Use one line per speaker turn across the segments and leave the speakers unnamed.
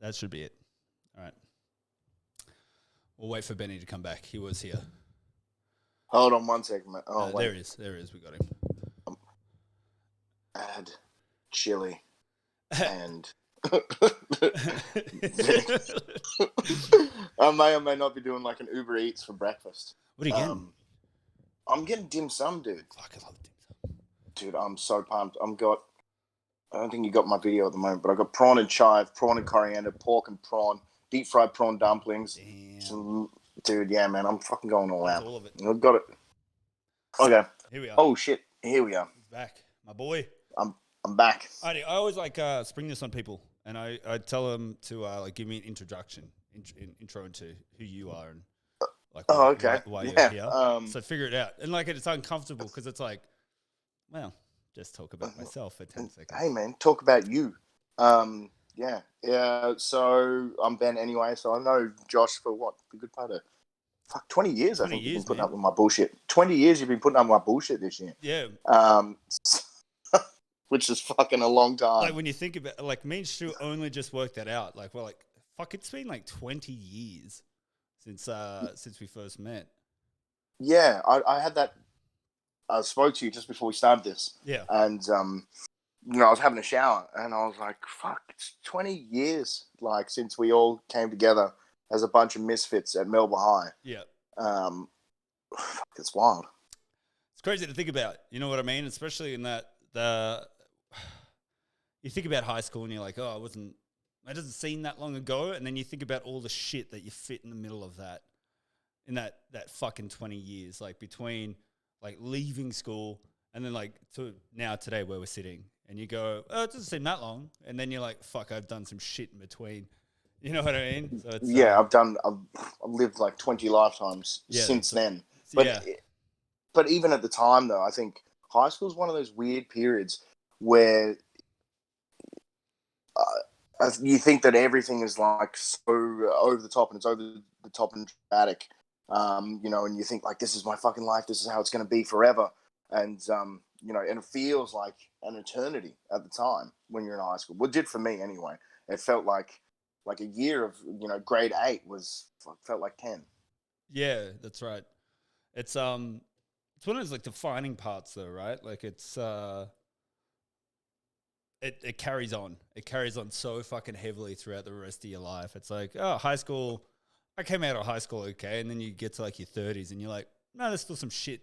that should be it. All right. We'll wait for Benny to come back. He was here.
Hold on 1 second, mate. Oh, wait.
There he is. There he is. We got him.
Add chili and I may or may not be doing like an Uber Eats for breakfast.
What are you getting?
I'm getting dim sum, dude.
Fuck, I love dim sum.
Dude, I'm so pumped. I don't think you got my video at the moment, but I got prawn and chive, prawn and coriander, pork and prawn, deep fried prawn dumplings.
Damn.
Dude, yeah, man, I'm fucking going all out.
All of it.
I've got it. Okay.
Here we are.
Oh shit, here we are.
He's back, my boy.
I'm back.
I always like spring this on people, and I tell them to like give me an introduction, intro into who you are and like why you're here. So figure it out, and like it's uncomfortable because it's like, well, just talk about myself for 10 seconds.
Hey man, talk about you. Yeah. So I'm Ben anyway. So I know Josh for what a good part of 20 years.
20
I think
years,
you've been putting up with my bullshit. 20 years you've been putting up with my bullshit this year.
Yeah.
Which is fucking a long time.
Like when you think about, like me and Stu only just worked that out. Like we're like, fuck, it's been like 20 years since we first met.
Yeah, I had that. I spoke to you just before we started this.
Yeah.
And I was having a shower and I was like, fuck, it's 20 years like since we all came together as a bunch of misfits at Melbourne High.
Yeah.
It's wild.
It's crazy to think about. You know what I mean? Especially in that you think about high school and you're like, oh, it doesn't seem that long ago. And then you think about all the shit that you fit in the middle of that, in that fucking 20 years, like between like leaving school and then like to now today where we're sitting, and you go, oh, it doesn't seem that long. And then you're like, fuck, I've done some shit in between. You know what I mean? So it's,
I've lived like 20 lifetimes since then. But even at the time though, I think high school is one of those weird periods where you think that everything is like so over the top and it's over the top and dramatic, and you think like, this is my fucking life. This is how it's going to be forever. And, and it feels like an eternity at the time when you're in high school. Well, it did for me anyway. It felt like a year of, grade 8 felt like 10.
Yeah, that's right. It's one of those like defining parts though, right? Like it's, it carries on. It carries on so fucking heavily throughout the rest of your life. It's like, oh, high school, I came out of high school okay, and then you get to like your 30s and you're like, no, there's still some shit.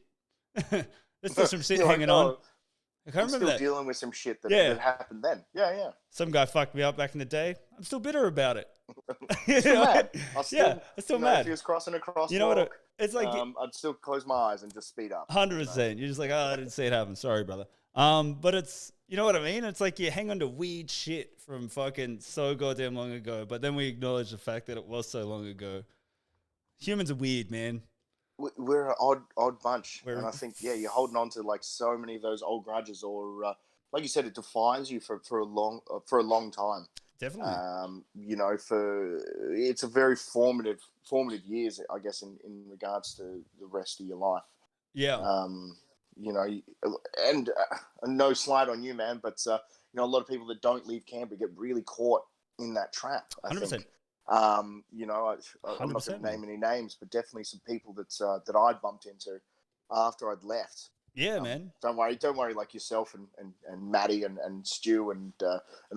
There's still some shit hanging on. I can't remember that.
Dealing with some shit that happened then. Yeah.
Some guy fucked me up back in the day. I'm still bitter about it.
Still mad. I'm
still mad.
If he was crossing across,
you know what? It's like
I'd still close my eyes and just speed up.
100%. You're just like, oh, I didn't see it happen. Sorry, brother. But it's, you know what I mean? It's like you hang on to weird shit from fucking so goddamn long ago, but then we acknowledge the fact that it was so long ago. Humans are weird, man.
We're an odd bunch, and I think you're holding on to like so many of those old grudges, or like you said, it defines you for a long time.
Definitely.
It's a very formative years, I guess, in regards to the rest of your life.
Yeah.
And no slight on you, man, but a lot of people that don't leave Canberra get really caught in that trap.
100%.
I'm not going to name any names, but definitely some people that I'd bumped into after I'd left.
Yeah, man.
Don't worry. Like yourself and Maddie and Stu and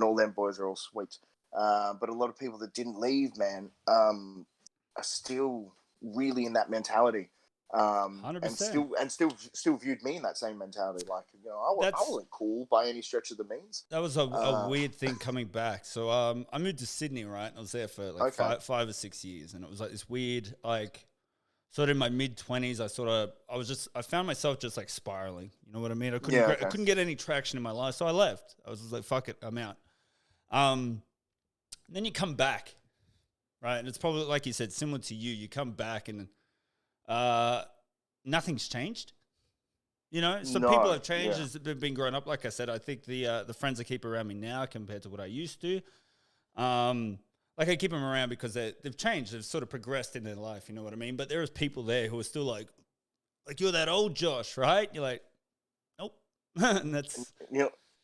all them boys are all sweet. But a lot of people that didn't leave, man, are still really in that mentality.
100%.
And still viewed me in that same mentality. Like, I wasn't cool by any stretch of the means.
That was a weird thing coming back. So I moved to Sydney, right? And I was there for like 5 or 6 years, and it was like this weird, like, sort of in my mid-20s, I found myself just like spiraling. You know what I mean? I couldn't get any traction in my life, so I left. I was just like, fuck it, I'm out. Then you come back, right? And it's probably, like you said, similar to you. You come back and nothing's changed. Some people have changed as they've been growing up. Like I said, I think the friends I keep around me now compared to what I used to, like I keep them around because they've changed. They've sort of progressed in their life. You know what I mean? But there is people there who are still like you're that old Josh, right? You're like, nope. And that's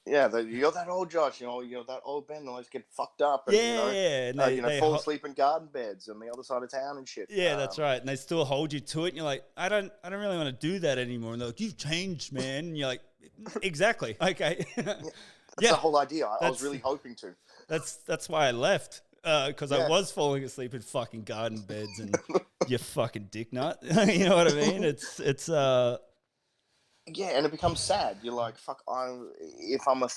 Yeah, you're that old Josh, you're that old Ben that always get fucked up and,
Yeah, and
fall asleep in garden beds on the other side of town and shit.
yeah, that's right. And they still hold you to it, and you're like, I don't really want to do that anymore. And they're like, you've changed, man. And you're like, exactly, okay,
That's
yeah.
the whole idea. I was really hoping to.
That's why I left, because I
Yeah.
was falling asleep in fucking garden beds, and you fucking dick nut. You know what I mean? It's
Yeah, and it becomes sad. You're like, fuck, if I'm a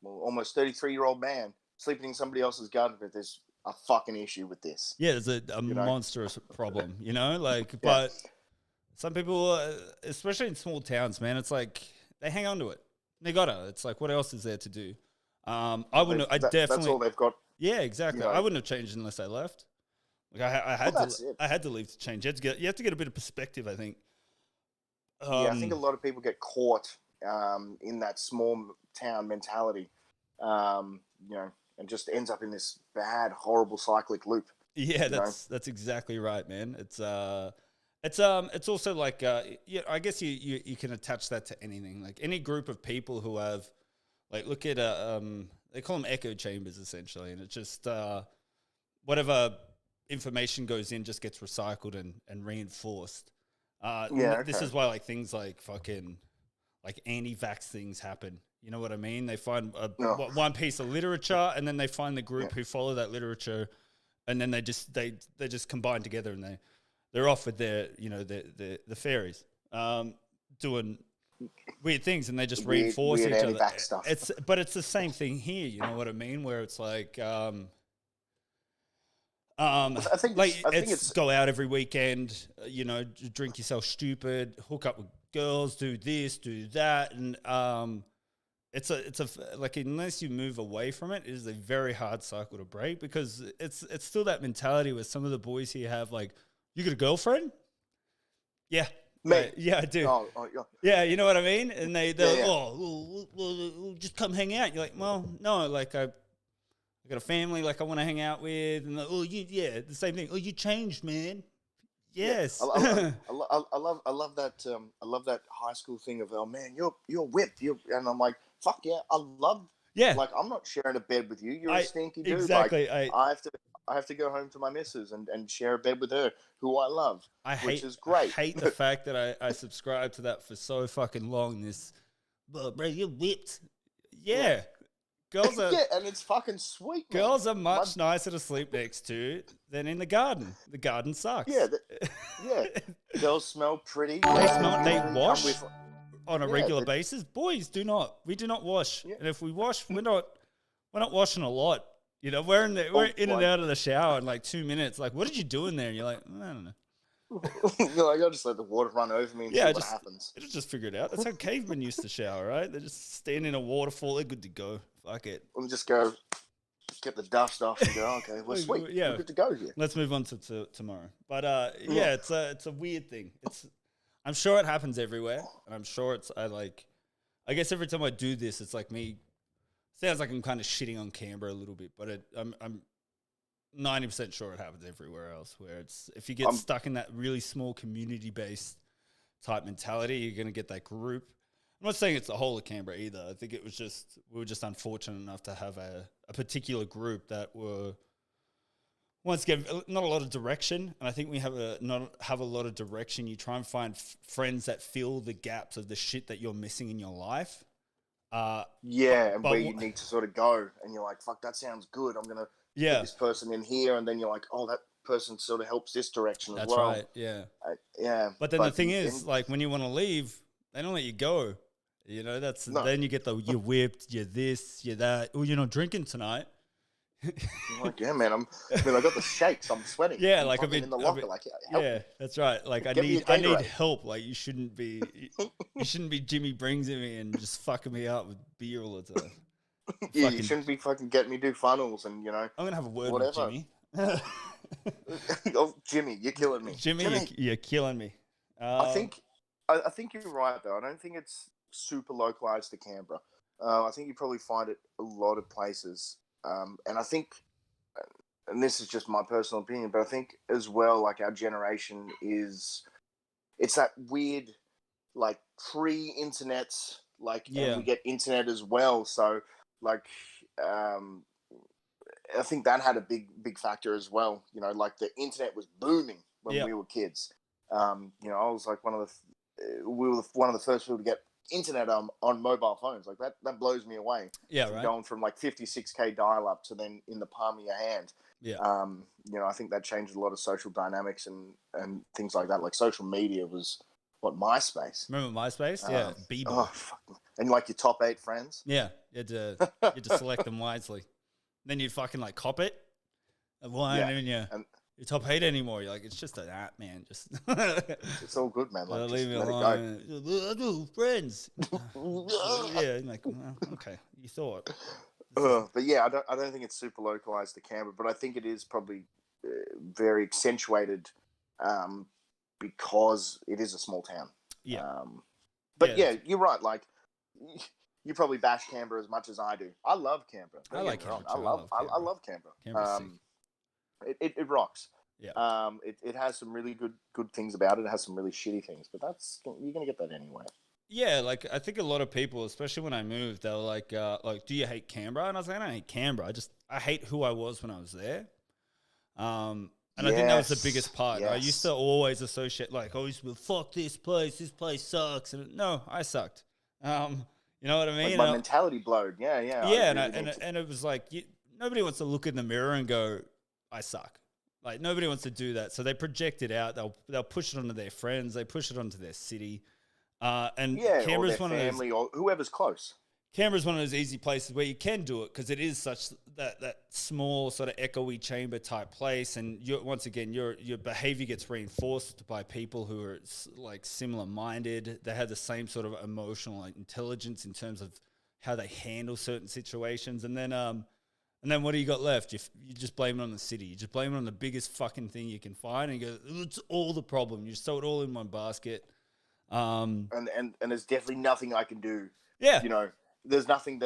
almost 33-year-old man sleeping in somebody else's garden bed, there's a fucking issue with this.
yeah, there's a
You know?
monstrous problem, like,
Yeah.
but some people, especially in small towns, man, it's like they hang on to it. They gotta. It's like, what else is there to do? I wouldn't.
That's all they've got.
Yeah, exactly.
You know.
I wouldn't have changed unless I left. Like I had to leave to change. You have to get a bit of perspective, I think.
Yeah, I think a lot of people get caught in that small town mentality, and just ends up in this bad, horrible cyclic loop.
Yeah, that's exactly right, man. It's also like yeah, I guess you can attach that to anything, like any group of people who have, like, look at they call them echo chambers essentially, and it's just whatever information goes in just gets recycled and reinforced. This is why, like, things like fucking like anti-vax things happen. You know what I mean? They find one piece of literature, and then they find the group who follow that literature, and then they just combine together, and they're off with their the fairies doing weird things, and they just reinforce each other.
Stuff.
But it's the same thing here. You know what I mean? Where it's like. I think it's go out every weekend, drink yourself stupid, hook up with girls, do this, do that, and it's a like, unless you move away from it, it is a very hard cycle to break, because it's still that mentality where some of the boys here have, like, you got a girlfriend? Yeah.
Me?
Yeah, I do.
Yeah.
Yeah, you know what I mean? And they're like, we'll just come hang out. You're like, well, no, like I got a family, like, I want to hang out with, and the same thing. Oh, you changed, man. Yes.
Yeah. I love that. I love that high school thing of, oh man, you're whipped. And I'm like, fuck yeah, I love.
Yeah.
Like, I'm not sharing a bed with you. You're a stinky dude.
Exactly.
Like, I have to go home to my missus and share a bed with her, who I love, which is great.
I hate the fact that I subscribed to that for so fucking long. This, bro, you're whipped. Yeah. Girls are,
and it's fucking sweet.
Girls are much nicer to sleep next to than in the garden. The garden sucks.
Yeah, girls smell pretty.
They wash on a regular basis. Boys do not. We do not wash, and if we wash, we're not washing a lot. We're in and out of the shower in like 2 minutes. Like, what did you do in there? And you're like, I don't know.
You're like, I'll just let the water run over me and see what happens.
It'll just figure it out. That's how cavemen used to shower, right? They just stand in a waterfall. They're good to go. Fuck it.
We'll just go get the dust off and go, okay, we're sweet. Yeah. We're good to go here.
Let's move on to tomorrow. But yeah, it's a weird thing. I'm sure it happens everywhere, and I'm sure I guess every time I do this, it's like me. Sounds like I'm kind of shitting on Canberra a little bit, but I'm 90% sure it happens everywhere else. Where it's, if you get stuck in that really small community-based type mentality, you're going to get that group. I'm not saying it's the whole of Canberra either. I think we were just unfortunate enough to have a particular group that were, once again, not a lot of direction. And I think we not have a lot of direction. You try and find friends that fill the gaps of the shit that you're missing in your life.
And where you need to sort of go, and you're like, fuck, that sounds good. I'm going to get this person in here. And then you're like, oh, that person sort of helps this direction as well.
That's right,
yeah.
But then the thing is, like, when you want to leave, they don't let you go. Then you get you're whipped, you're this, you're that. Oh, you're not drinking tonight.
I'm like, yeah, man. I got the shakes. I'm sweating.
Yeah, like I've been
in the locker.
That's right. Like I need help. Like you shouldn't be Jimmy brings me and just fucking me up with beer all the time.
Yeah, you shouldn't be fucking getting me do funnels and I'm
gonna have a word with Jimmy.
Oh, Jimmy, you're killing me.
Jimmy. You're killing me.
I think you're right though. I don't think it's super localized to Canberra. I think you probably find it a lot of places. And I think, and this is just my personal opinion, but I think as well, like, our generation it's that weird, like, pre-internet, like,
Yeah.
and we get internet as well. So, like, I think that had a big factor as well. You know, like the internet was booming when
Yeah.
we were kids. You know, I was like we were one of the first people to get internet on mobile phones. Like that blows me away.
Yeah, right.
Going from like 56K dial up to then in the palm of your hand.
Yeah.
You know, I think that changed a lot of social dynamics and things like that. Like social media was MySpace.
Remember MySpace? Yeah, Bebo.
Oh, fuck. And like your top 8 friends.
Yeah, you had to select them wisely. Then you'd fucking like cop it. Why aren't even your top 8 anymore? You're like, it's just an app, man. Just
it's all good, man. Like,
leave me alone. I do friends. Yeah, I'm like, well, okay, you thought.
But yeah, I don't think it's super localized to Canberra, but I think it is probably very accentuated because it is a small town.
Yeah.
But yeah, you're right. Like, you probably bash Canberra as much as I do. I love Canberra.
I like Canberra.
I love Canberra. It rocks.
Yeah.
It has some really good things about it. It has some really shitty things, but you're gonna get that anyway.
Yeah, like I think a lot of people, especially when I moved, they were like, do you hate Canberra? And I was like, I don't hate Canberra. I hate who I was when I was there. And I think that was the biggest part.
Yes.
I used to always associate, like, oh, fuck this place sucks. And no, I sucked. You know what I mean?
Like my mentality blowed. Yeah.
Yeah, and it was like, nobody wants to look in the mirror and go, I suck. Like, nobody wants to do that. So they project it out. They'll push it onto their friends. They push it onto their city. And Canberra's
or their family or whoever's close.
Canberra's one of those easy places where you can do it because it is such that small sort of echoey chamber type place, and once again your behavior gets reinforced by people who are like similar minded. They have the same sort of emotional like, intelligence in terms of how they handle certain situations, and then what do you got left? You just blame it on the city. You just blame it on the biggest fucking thing you can find, and you go, it's all the problem. You just throw it all in one basket.
And there's definitely nothing I can do.
Yeah,
you know. There's nothing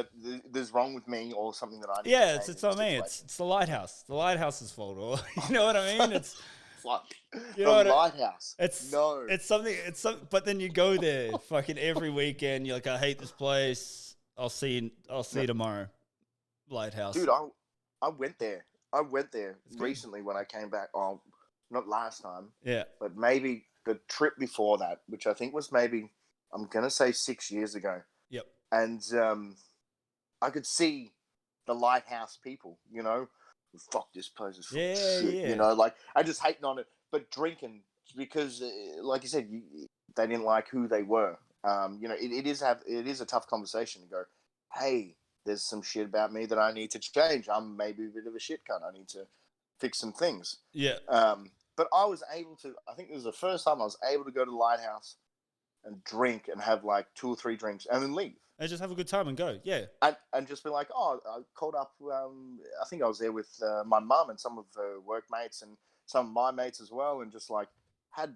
there's wrong with me or something that I need
to
change
it's not me. It's the lighthouse. The lighthouse's fault. Or you know what I mean? It's
like
you know
the lighthouse.
It's something. But then you go there fucking every weekend. You're like, I hate this place. I'll see you tomorrow. Lighthouse,
dude. I went there. Recently when I came back. Oh, not last time.
Yeah,
but maybe the trip before that, which I think was maybe I'm gonna say 6 years ago.
Yep.
And I could see the lighthouse people, you know, fuck this place is full of shit, you know, like I just hating on it, but drinking because, like you said, they didn't like who they were. You know, it is a tough conversation to go, hey, there's some shit about me that I need to change. I'm maybe a bit of a shit cunt. I need to fix some things.
Yeah.
But I was able to. I think it was the first time I was able to go to the lighthouse and drink and have like 2 or 3 drinks and then leave.
And just have a good time and go, yeah.
And just be like, I called up, I think I was there with my mum and some of her workmates and some of my mates as well, and just like had,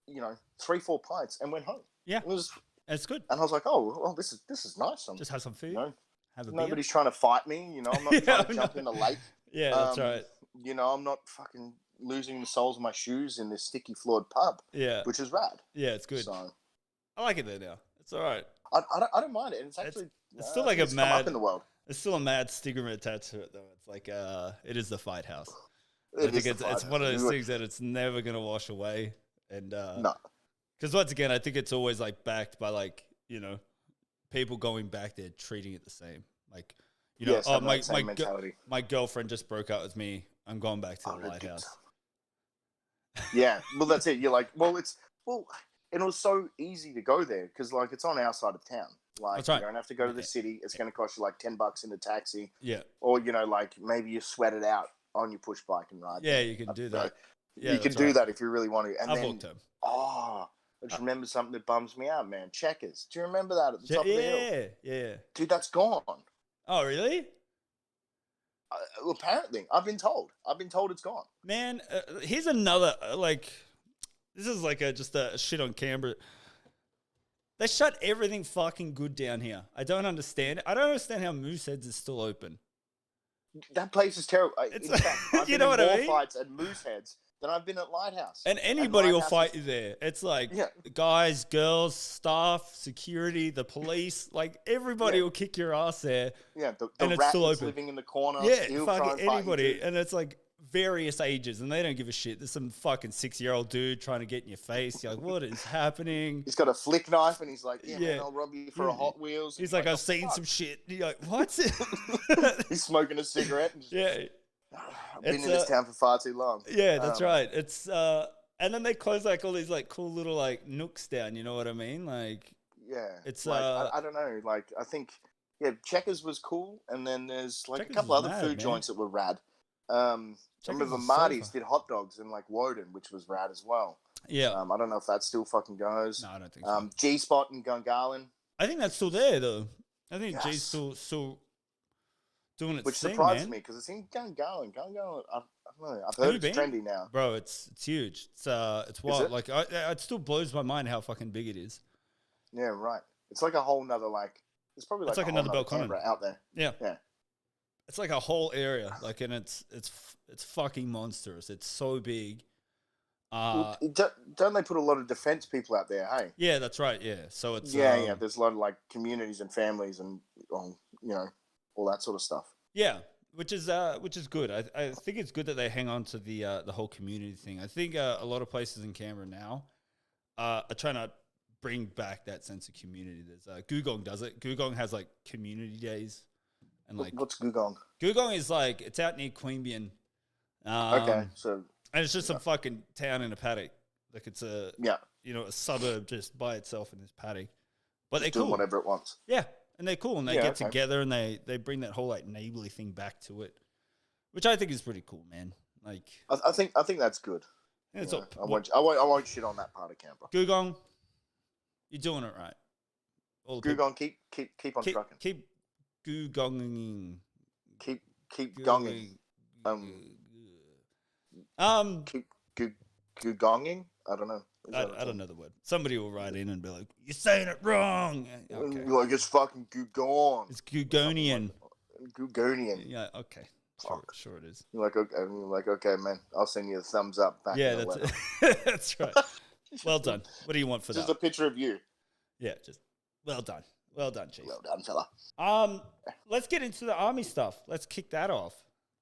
3-4 pints and went home.
Yeah, it's good.
And I was like, oh, well, this is nice.
Just have some food, have a
nobody's
beer.
trying to fight me, I'm not trying to jump in a lake.
Yeah, that's right.
I'm not fucking losing the soles of my shoes in this sticky floored pub.
Yeah.
Which is rad.
Yeah, it's good.
So,
I like it there now. It's all right.
I don't mind it. And it's actually
it's still like
it's come up in the world.
It's still a mad stigma attached to it though. It's like it is the fight house. I
think
it's one of those things that it's never gonna wash away. And
no.
Because once again, I think it's always like backed by like, people going back there treating it the same. Like, my girlfriend just broke up with me. I'm going back to the lighthouse.
Yeah, well, that's it. You're like, and it was so easy to go there because, like, it's on our side of town. Like,
that's right.
You don't have to go to the city. It's going to cost you like $10 in a taxi.
Yeah.
Or like maybe you sweat it out on your push bike and ride.
Yeah, you can do that.
Yeah, you can do that if you really want to. And
I've walked home.
I just remember something that bums me out, man. Checkers. Do you remember that at the top of the hill?
Yeah.
Dude, that's gone.
Oh, really?
Apparently, I've been told it's gone.
Man, here's another this is like just a shit on Canberra. They shut everything fucking good down here. I don't understand it. I don't understand how Mooseheads is still open.
That place is terrible.
It's
In fact, I've
you
been
know
in
what I
more
mean?
fights at Mooseheads than I've been at Lighthouse.
And
And
anybody will
Lighthouse
fight
is,
you there. It's like
yeah,
guys, girls, staff, security, the police, like everybody
yeah,
will kick your ass there,
yeah. The
and it's
rat
still
that's
open.
living in the corner,
Yeah,
he'll try
fucking
and fight you
anybody.
too.
And it's like various ages, and they don't give a shit. There's some fucking 6-year-old dude trying to get in your face. You're like, what is happening?
He's got a flick knife, and he's like, "Yeah, man,
Yeah.
I'll rob you for a Hot Wheels." And
He's
you're
like, I've
"Oh,
seen
fuck."
some shit. And you're like, what?
He's smoking a cigarette. And just,
Yeah.
I've been
It's
in this town for far too long.
yeah, that's right. It's and then they close like all these like cool little like nooks down, you know what I mean? Like
Yeah,
it's
like I don't know. Like I think Checkers was cool, and then there's like
Checkers
a couple
was
other
mad,
food
man.
joints that were rad. I
Checkers
remember
was so
Marty's
fun.
did hot dogs in like Woden, which was rad as well.
Yeah.
I don't know if that still fucking goes.
No, I don't think so.
G Spot in Gungahlin,
I think that's still there though. I think G's
yes,
still doing its
which
thing,
surprises
man.
me because it's in Gungahlin. Gungahlin, I don't know. I've
Have
heard
you
it's
been?
trendy now.
Bro, it's huge. It's
Is
wild.
it?
Like it still blows my mind how fucking big it is.
Yeah, right. It's like a whole nother like. It's probably
It's
like
like
a whole
another
nother
Belconnen.
Canberra out there.
Yeah.
Yeah.
It's like a whole area. Like and it's fucking monstrous. It's so big.
Don't they put a lot of defense people out there? Hey.
Yeah, that's right. Yeah. So it's
Yeah. There's a lot of like communities and families and all that sort of stuff.
yeah, which is good. I think it's good that they hang on to the whole community thing. I think a lot of places in Canberra now are trying to bring back that sense of community. There's Gugong does it. Gugong has like community days, and like
What's Gugong?
Gugong is like it's out near Queanbeyan.
Okay, so
And it's just some fucking town in a paddock. Like it's a a suburb just by itself in this paddock. But they're
doing
cool.
whatever it wants.
Yeah. And they're cool and they
Yeah,
get
okay.
together and they bring that whole like neighborly thing back to it. Which I think is pretty cool, man. Like
I think that's good.
it's
Yeah, I won't shit on that part of Canberra.
Gugong, you're doing it right. All the
Gugong, keep on trucking.
Keep Gugonging.
Keep gonging. Keep Gugonging. I don't know.
I don't know the word. Somebody will write in and be like, "You're saying it wrong." Okay.
Like it's fucking Gugong.
It's Gugonian.
Gugonian.
Yeah. Okay. Sure it is.
You're like, okay, man. I'll send you a thumbs up back.
Yeah,
in the
that's
letter.
it. That's right. Well done. What do you want for
Just
that?
a picture of you.
Yeah, just well done. Well done, Chief.
Well done, fella.
Let's get into the army stuff. Let's kick that off.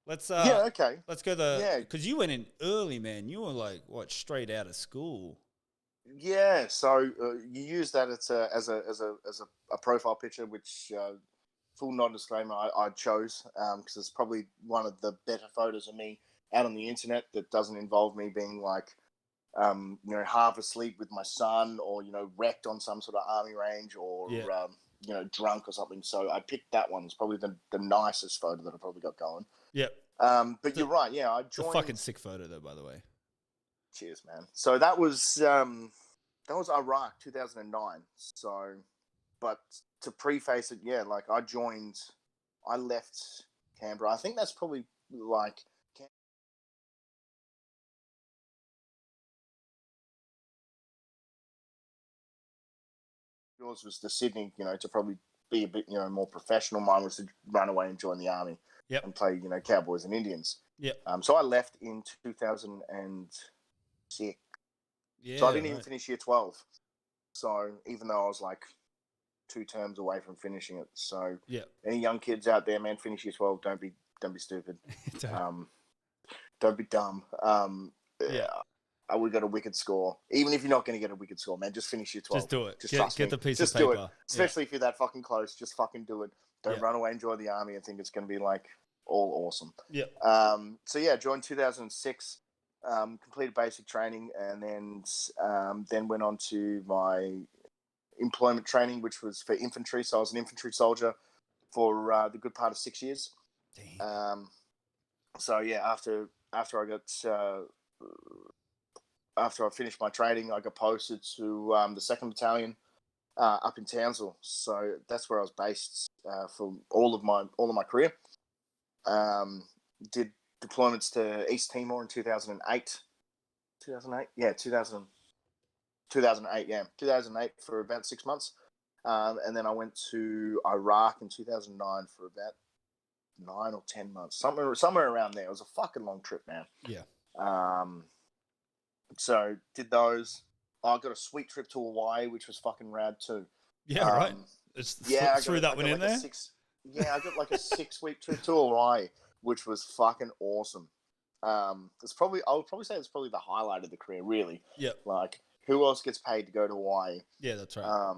Let's
okay.
Let's go because you went in early, man. You were like what, straight out of school.
Yeah, so you use that as a profile picture, which full non-disclaimer I chose because it's probably one of the better photos of me out on the internet that doesn't involve me being like half asleep with my son or wrecked on some sort of army range or drunk or something. So I picked that one. It's probably the nicest photo that I probably got going.
Yep.
But you're right. Yeah, I joined.
It's a fucking sick photo though, by the way.
Cheers, man. So that was Iraq, 2009. So, but to preface it, yeah, like I left Canberra. I think that's probably like yours was the Sydney, to probably be a bit, more professional. Mine was to run away and join the army and play, Cowboys and Indians.
Yeah.
So I left in 2006.
Yeah.
So I didn't even finish year 12. So even though I was like 2 terms away from finishing it. So any young kids out there, man, finish year 12. Don't be stupid. Don't be dumb. We got a wicked score. Even if you're not going to get a wicked score, man, just finish your 12.
Just do it.
Just trust
get
me.
the piece
just
of paper.
do it. Especially if you're that fucking close. Just fucking do it. Don't run away and join the army and think it's going to be like all awesome.
Yeah.
So yeah, joined 2006. Completed basic training and then went on to my employment training, which was for infantry. So I was an infantry soldier for the good part of 6 years.
Damn.
So yeah, after I finished my training, I got posted to the 2nd Battalion up in Townsville. So that's where I was based for all of my career. Did deployments to East Timor in 2008. 2008? Yeah, 2008, yeah. 2008 for about 6 months. And then I went to Iraq in 2009 for about 9 or 10 months, somewhere around there. It was a fucking long trip, man.
Yeah.
So did those. I got a sweet trip to Hawaii, which was fucking rad too.
Yeah, right.
Yeah, I
threw that one in there.
I got like a 6-week trip to Hawaii, which was fucking awesome. I would probably say it's probably the highlight of the career, really.
Yeah.
Like, who else gets paid to go to Hawaii?
Yeah, that's right.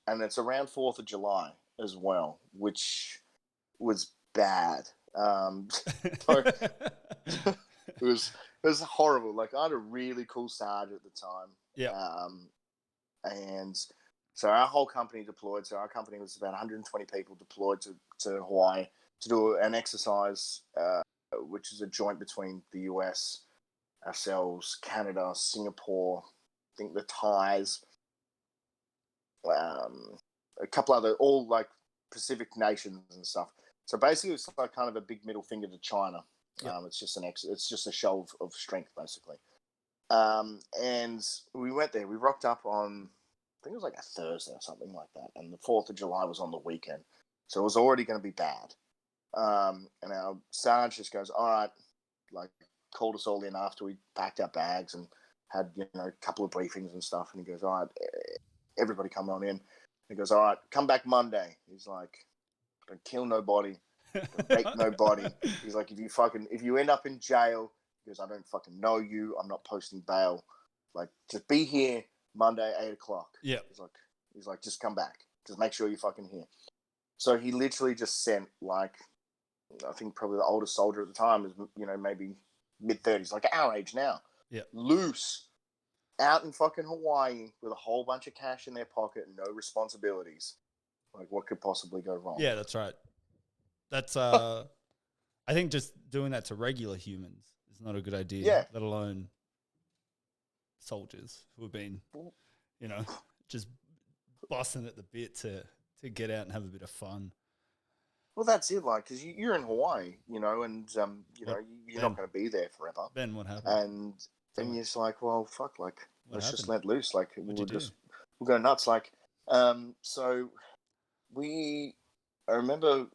And it's around 4th of July as well, which was bad. So it was horrible. Like, I had a really cool sergeant at the time.
Yeah.
And so our whole company deployed. So our company was about 120 people deployed to Hawaii to do an exercise, which is a joint between the US, ourselves, Canada, Singapore, I think the Thais, a couple other, all like Pacific nations and stuff. So basically, it's like kind of a big middle finger to China. Yep. It's just a show of strength, basically. And we went there. We rocked up on, I think it was like a Thursday or something like that. And the 4th of July was on the weekend. So it was already going to be bad. And our sergeant just goes, all right, like, called us all in after we packed our bags and had, a couple of briefings and stuff. And he goes, all right, everybody come on in. He goes, all right, come back Monday. He's like, don't kill nobody, don't rape nobody. He's like, if you end up in jail, he goes, I don't fucking know you. I'm not posting bail. Like, just be here Monday, 8 o'clock.
Yeah.
He's like, just come back. Just make sure you're fucking here. So he literally just sent, like, I think probably the oldest soldier at the time is, maybe mid-30s, like our age now.
Yeah.
Loose, out in fucking Hawaii with a whole bunch of cash in their pocket and no responsibilities. Like, what could possibly go wrong?
Yeah, that's right. That's, I think just doing that to regular humans is not a good idea.
Yeah.
Let alone soldiers who have been, just busting at the bit to get out and have a bit of fun.
Well, that's it, like, because you're in Hawaii, and you're not going to be there forever.
Ben, what happened?
And you're just like, well, fuck, like, let's just let loose. Like, we'll go nuts. Like, so I remember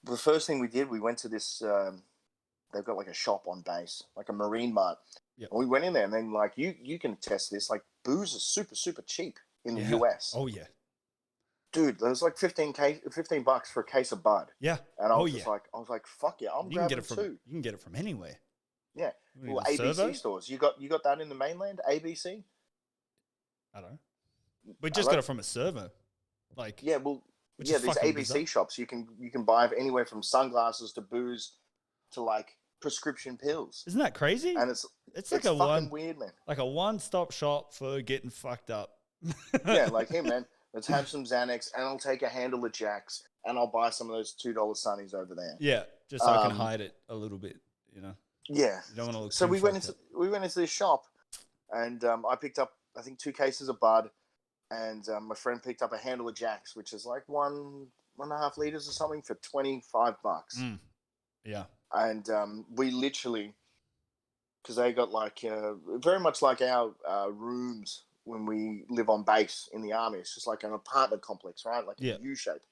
the first thing we did, we went to this, they've got like a shop on base, like a Marine Mart.
Yep.
And we went in there and then, like, you can test this, like, booze is super, super cheap in the US.
Oh, yeah.
Dude, there's like $15 for a case of Bud.
Yeah.
And I was like, fuck yeah, I'm grabbing
too. You can get it from anywhere.
Yeah. Well, ABC stores. You got that in the mainland? ABC?
I don't know. We just got it from a server. Like,
yeah, well, yeah, there's ABC shops. You can buy anywhere from sunglasses to booze to, like, prescription pills.
Isn't that crazy?
And it's like fucking weird, man.
Like a one-stop shop for getting fucked up.
Yeah, like, hey man, let's have some Xanax, and I'll take a handle of Jacks, and I'll buy some of those $2 sunnies over there.
Yeah, just so I can hide it a little bit,
Yeah.
You don't want to look.
So we went into this shop, and I picked up, I think, 2 cases of Bud, and my friend picked up a handle of Jacks, which is like 1.5 liters or something for $25.
Yeah.
And we literally, because they got like very much like our rooms when we live on base in the army. It's just like an apartment complex, right? Like a U shape.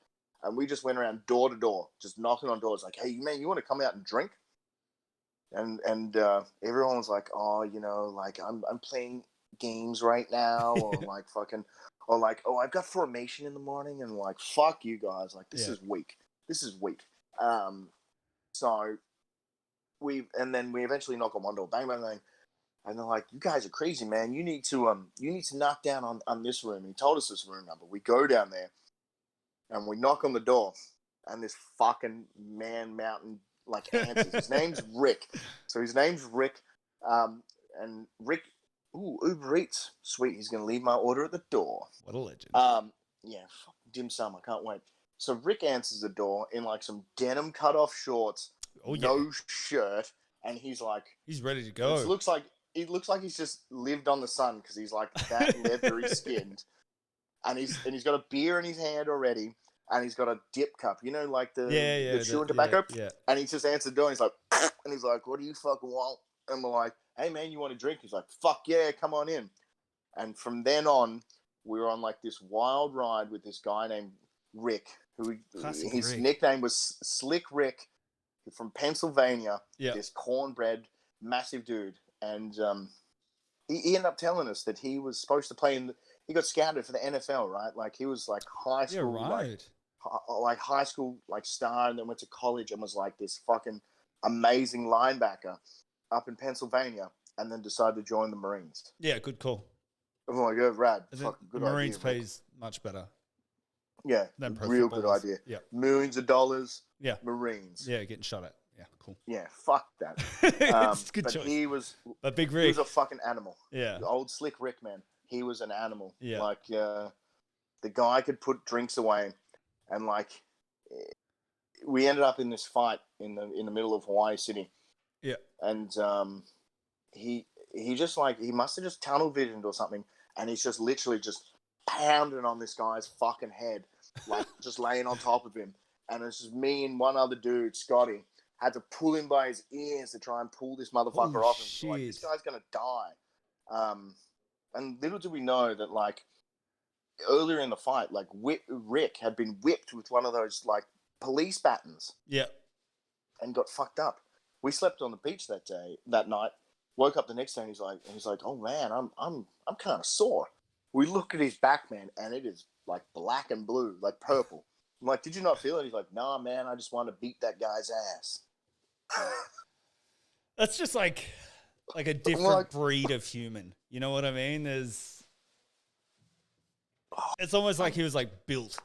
And we just went around door to door, just knocking on doors, like, "Hey man, you want to come out and drink?" And everyone was like, "Oh, like I'm playing games right now," or like fucking, or like, "Oh, I've got formation in the morning," and like, "Fuck you guys, like this is weak. This is weak." So we eventually knock on one door, bang bang bang. And they're like, "You guys are crazy, man. You need to knock down on this room." And he told us this room number. We go down there, and we knock on the door, and this fucking man mountain like answers. His name's Rick. So his name's Rick, and Rick, Uber Eats, sweet. He's gonna leave my order at the door.
What a legend.
Yeah, dim sum. I can't wait. So Rick answers the door in like some denim cut off shorts, no shirt, and he's like,
he's ready to go.
It looks like he's just lived on the sun because he's like that leathery skinned, and he's got a beer in his hand already, and he's got a dip cup, like the chewing tobacco, and he just answered the door, and he's like, and he's like, "What do you fucking want?" And we're like, "Hey man, you want a drink?" He's like, "Fuck yeah, come on in." And from then on, we were on like this wild ride with this guy named Rick, who
Classic
his
Rick.
nickname was Slick Rick, from Pennsylvania.
Yeah.
This cornbread, massive dude, and he ended up telling us that he was supposed to play he got scouted for the NFL, right? Like he was like high school,
right.
like high school like star, and then went to college and was like this fucking amazing linebacker up in Pennsylvania, and then decided to join the Marines.
Yeah, good call.
I'm like, yeah, rad.
Fucking
good
Marines
idea,
pays much better.
Yeah,
Than pro
real good
footballers.
idea.
Yeah.
Millions of dollars.
Yeah.
Marines.
Yeah, getting shot at. Yeah, cool.
Yeah, fuck that.
It's a good
but
choice.
he was,
but Big Rick.
He was a fucking animal.
Yeah.
The old Slick Rick, man. He was an animal.
Yeah.
Like, the guy could put drinks away, and like, we ended up in this fight in the middle of Hawaii City.
Yeah.
And he just like, he must have just tunnel visioned or something, and he's just literally just pounding on this guy's fucking head, like just laying on top of him. And it's just me and one other dude, Scotty, had to pull him by his ears to try and pull this motherfucker off him. So, like, this guy's gonna die. And little do we know that, like, earlier in the fight, like, Rick had been whipped with one of those like police batons.
Yeah.
And got fucked up. We slept on the beach that night. Woke up the next day and he's like, oh man, I'm kind of sore. We look at his back, man, and it is like black and blue, like purple. I'm like, did you not feel it? He's like, nah, man, I just want to beat that guy's ass.
That's just like a different breed of human. You know what I mean? It's almost like he was like built.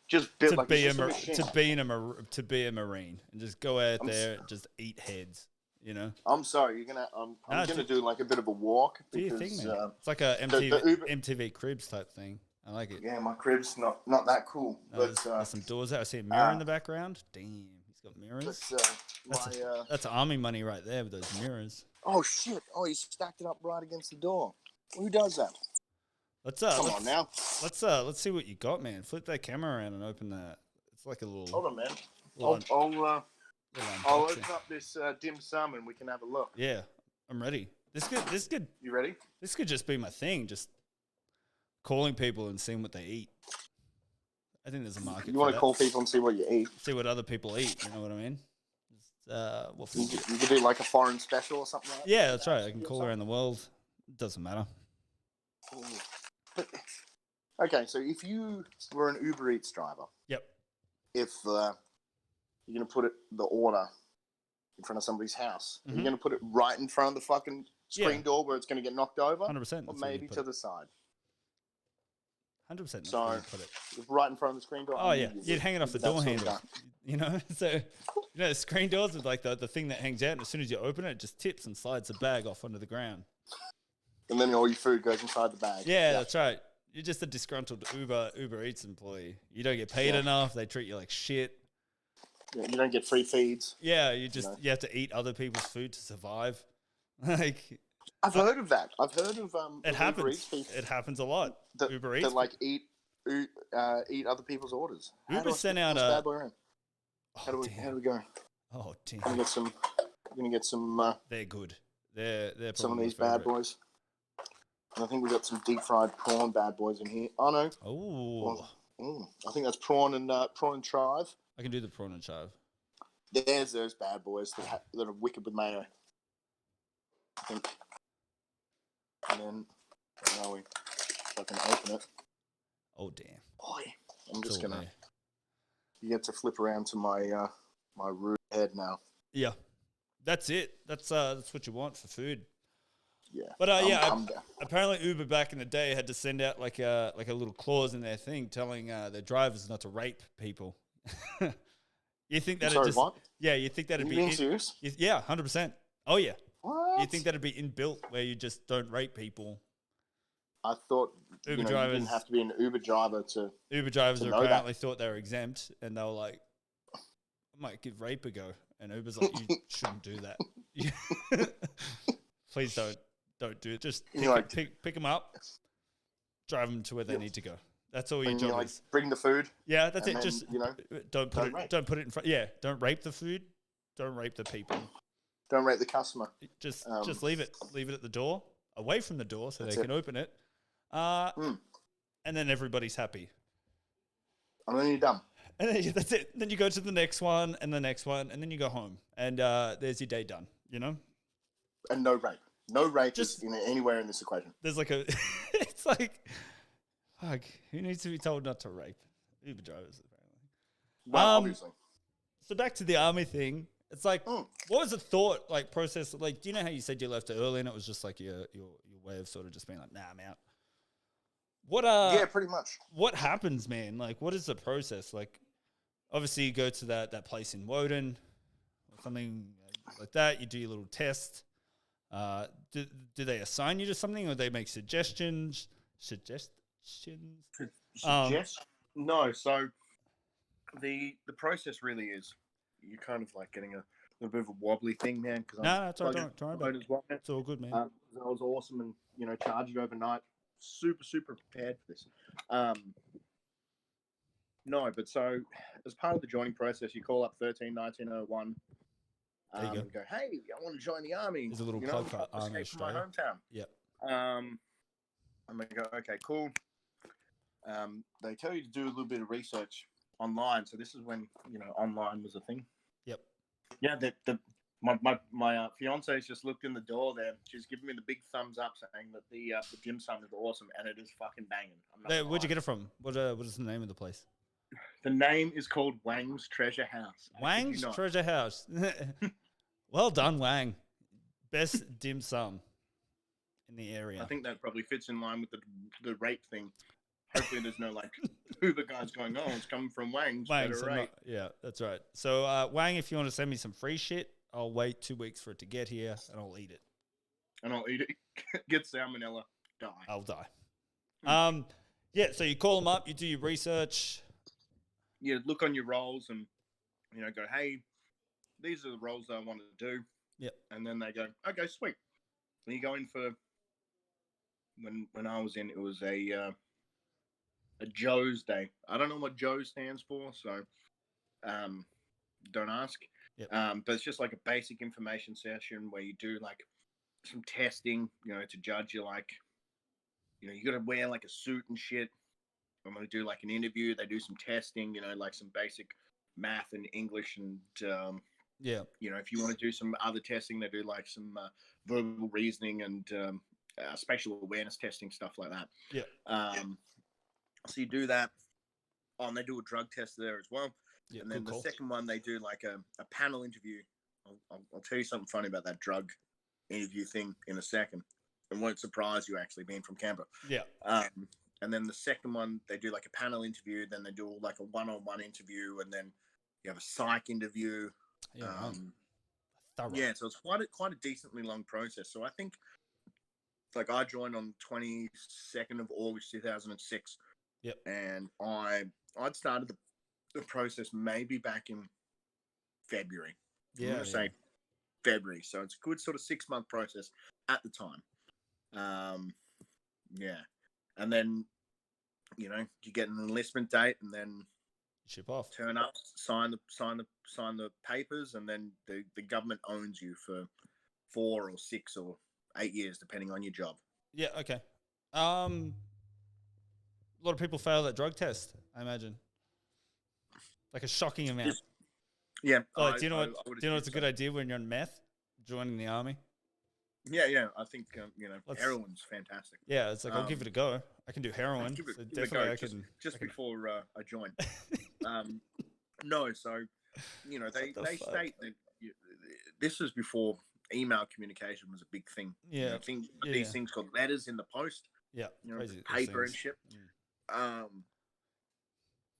Just built
to
like
be to be a Marine and just go out there and just eat heads. You know.
I'm sorry. I'm gonna do like a bit of a walk.
Do you think, man? It's like a MTV Cribs type thing. I like it.
Yeah, my crib's not that cool.
No, but there's some doors out. I see a mirror in the background. Damn, he's got mirrors. That's army money right there with those mirrors.
Oh shit! Oh, he stacked it up right against the door. Who does that?
Come on now. Let's see what you got, man. Flip that camera around and open that. It's like a little.
Hold on, man. I'll open up this dim sum and we can have a look.
Yeah, I'm ready. This could.
You ready?
This could just be my thing. Just calling people and seeing what they eat. I think there's a market.
You want to call people and see what you eat?
See what other people eat. You know what I mean?
You could do like a foreign special or something like that?
Yeah, that's right. I can call around the world. It doesn't matter.
Okay, so if you were an Uber Eats driver.
Yep.
If you're going to put the order in front of somebody's house, you're going to put it right in front of the fucking screen door where it's going to get knocked over?
100%.
Or maybe to the side?
100%.
So, right in front of the screen door?
Oh, yeah. You'd hang it off the door handle. You know? So, the screen doors with like the thing that hangs out, and as soon as you open it, it just tips and slides the bag off onto the ground.
And then all your food goes inside the bag.
Yeah, that's right. You're just a disgruntled Uber Eats employee. You don't get paid enough. They treat you like shit.
Yeah, you don't get free feeds.
Yeah, you have to eat other people's food to survive. Like,
I've heard of that. I've heard of
it happens. It happens a lot. Uber Eats
that like eat other people's orders.
Uber sent out
how do we go?
Oh damn!
I'm gonna get some.
They're good. They're
some of these bad boys. And I think we got some deep fried prawn bad boys in here. Oh no.
Oh.
I think that's prawn and chive.
I can do the prawn and chive.
There's those bad boys that are wicked with mayo. I think. And then now we fucking open it.
Oh damn!
Boy, I'm just gonna. There. You get to flip around to my my rude head now.
Yeah, that's it. That's what you want for food.
Yeah,
but apparently Uber back in the day had to send out like a little clause in their thing telling their drivers not to rape people. You think that
what?
Yeah, you think that'd
be being serious?
Yeah, 100%. Oh yeah.
What?
You think that'd be inbuilt where you just don't rape people?
I thought
Uber drivers
you didn't have to be an Uber driver to.
Uber drivers apparently thought they were exempt, and they were like, "I might give rape a go," and Uber's like, "You shouldn't do that. Please don't do it. Just pick them up, drive them to where they need to go. That's all your job is.
Bring the food.
Yeah, that's it. Then, just don't put it in front. Yeah, don't rape the food. Don't rape the people.
Don't rape the customer.
Just leave it at the door, away from the door, so they can open it. And then everybody's happy.
And then you're done.
And then that's it. Then you go to the next one and the next one, and then you go home, and there's your day done. You know.
And no rape. No rape
Just-
is anywhere in this equation.
There's like a. It's like, fuck. Who needs to be told not to rape? Uber drivers, apparently.
Well, obviously.
So back to the army thing. It's like, what was the thought like process? Like, do you know how you said you left early and it was just like your way of sort of just being like, nah, I'm out. What
Yeah, pretty much.
What happens, man? Like, what is the process? Like, obviously you go to that place in WAWDH or something like that. You do your little test. Do they assign you to something, or they make suggestions?
No. So the process really is you're kind of like getting a little bit of a wobbly thing, man. Because
No, it's all right. Don't worry about it.
Well,
It's all good, man.
that was awesome, and charged overnight. Super prepared for this. No, but so as part of the joining process, you call up 13-1901.
There you go.
And go, hey, I want to join the army.
There's a little plug for Army
escape from my
Australia.
hometown.
Yep.
I'm gonna go, okay, cool. They tell you to do a little bit of research online. So this is when online was a thing.
Yep.
Yeah, my fiance's just looked in the door there. She's giving me the big thumbs up, saying that the dim sum is awesome, and it is fucking banging.
Where'd you get it from? What is the name of the place?
The name is called Wang's Treasure House.
Wang's Treasure House. Well done, Wang. Best dim sum in the area.
I think that probably fits in line with the rape thing. Hopefully there's no like Uber guys going, oh, it's coming from Wang's.
Yeah, that's right. So Wang, if you want to send me some free shit, I'll wait 2 weeks for it to get here and I'll eat it.
Get salmonella, die.
I'll die. Yeah, so you call them up, you do your research.
You look on your roles and go, hey, these are the roles that I want to do.
Yep. And
then they go, okay, sweet. And you go in for when I was in, it was a Joe's Day. I don't know what Joe stands for, so don't ask.
Yep.
But it's just like a basic information session where you do like some testing, to judge you. Like, you got to wear like a suit and shit. I'm going to do like an interview. They do some testing, like some basic math and English. And, if you want to do some other testing, they do like some verbal reasoning and spatial awareness testing, stuff like that.
Yeah.
So you do that. And they do a drug test there as well.
Yeah,
and then the second one, they do like a panel interview. I'll tell you something funny about that drug interview thing in a second. It won't surprise you, actually, being from Canberra.
Yeah.
And then the second one, they do like a panel interview. Then they do like a one-on-one interview. And then you have a psych interview.
Yeah,
so it's quite a decently long process. So I think, like, I joined on 22nd of August 2006.
Yep.
And I'd started the process maybe back in February.
Yeah.
I'm going to say February. So it's a good sort of 6-month process at the time. And then, you get an enlistment date and then
ship off,
turn up, sign the papers, and then the government owns you for 4 or 6 or 8 years, depending on your job.
Yeah. Okay. A lot of people fail that drug test, I imagine. Like a shocking amount.
Yeah.
Do you know what's a good idea when you're on meth? Joining the army.
Yeah. I think heroin's fantastic.
Yeah, it's like I'll give it a go. I can do heroin.
Give it
definitely,
a go.
I can.
Just before I join. No, so they state that this was before email communication was a big thing.
Yeah.
These things called letters in the post.
Yeah.
Paper and shit.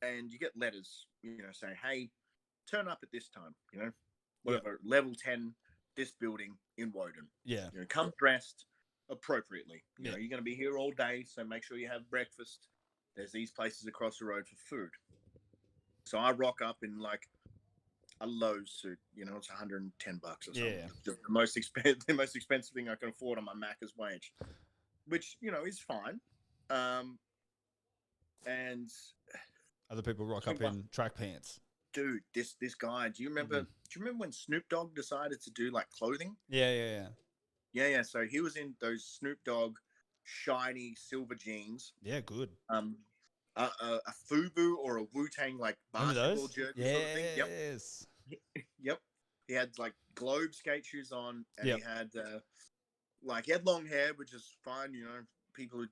And you get letters, saying, hey, turn up at this time, whatever, level 10, this building in WAWDH.
Yeah.
Come dressed appropriately.
Yeah.
You're going to be here all day, so make sure you have breakfast. There's these places across the road for food. So I rock up in like a Lowe's suit, it's $110 or something.
Yeah.
The most expensive thing I can afford on my Macca's wage, which, is fine. And
other people rock up in track pants.
Dude, this guy, do you remember when Snoop Dogg decided to do like clothing?
Yeah.
Yeah. So he was in those Snoop Dogg shiny silver jeans.
Yeah, good.
a FUBU or a Wu-Tang like
Remember
basketball
those?
jersey sort of thing. Yep.
Yes.
Yep. He had like globe skate shoes on, and
Yep.
he had he had long hair, which is fine. People are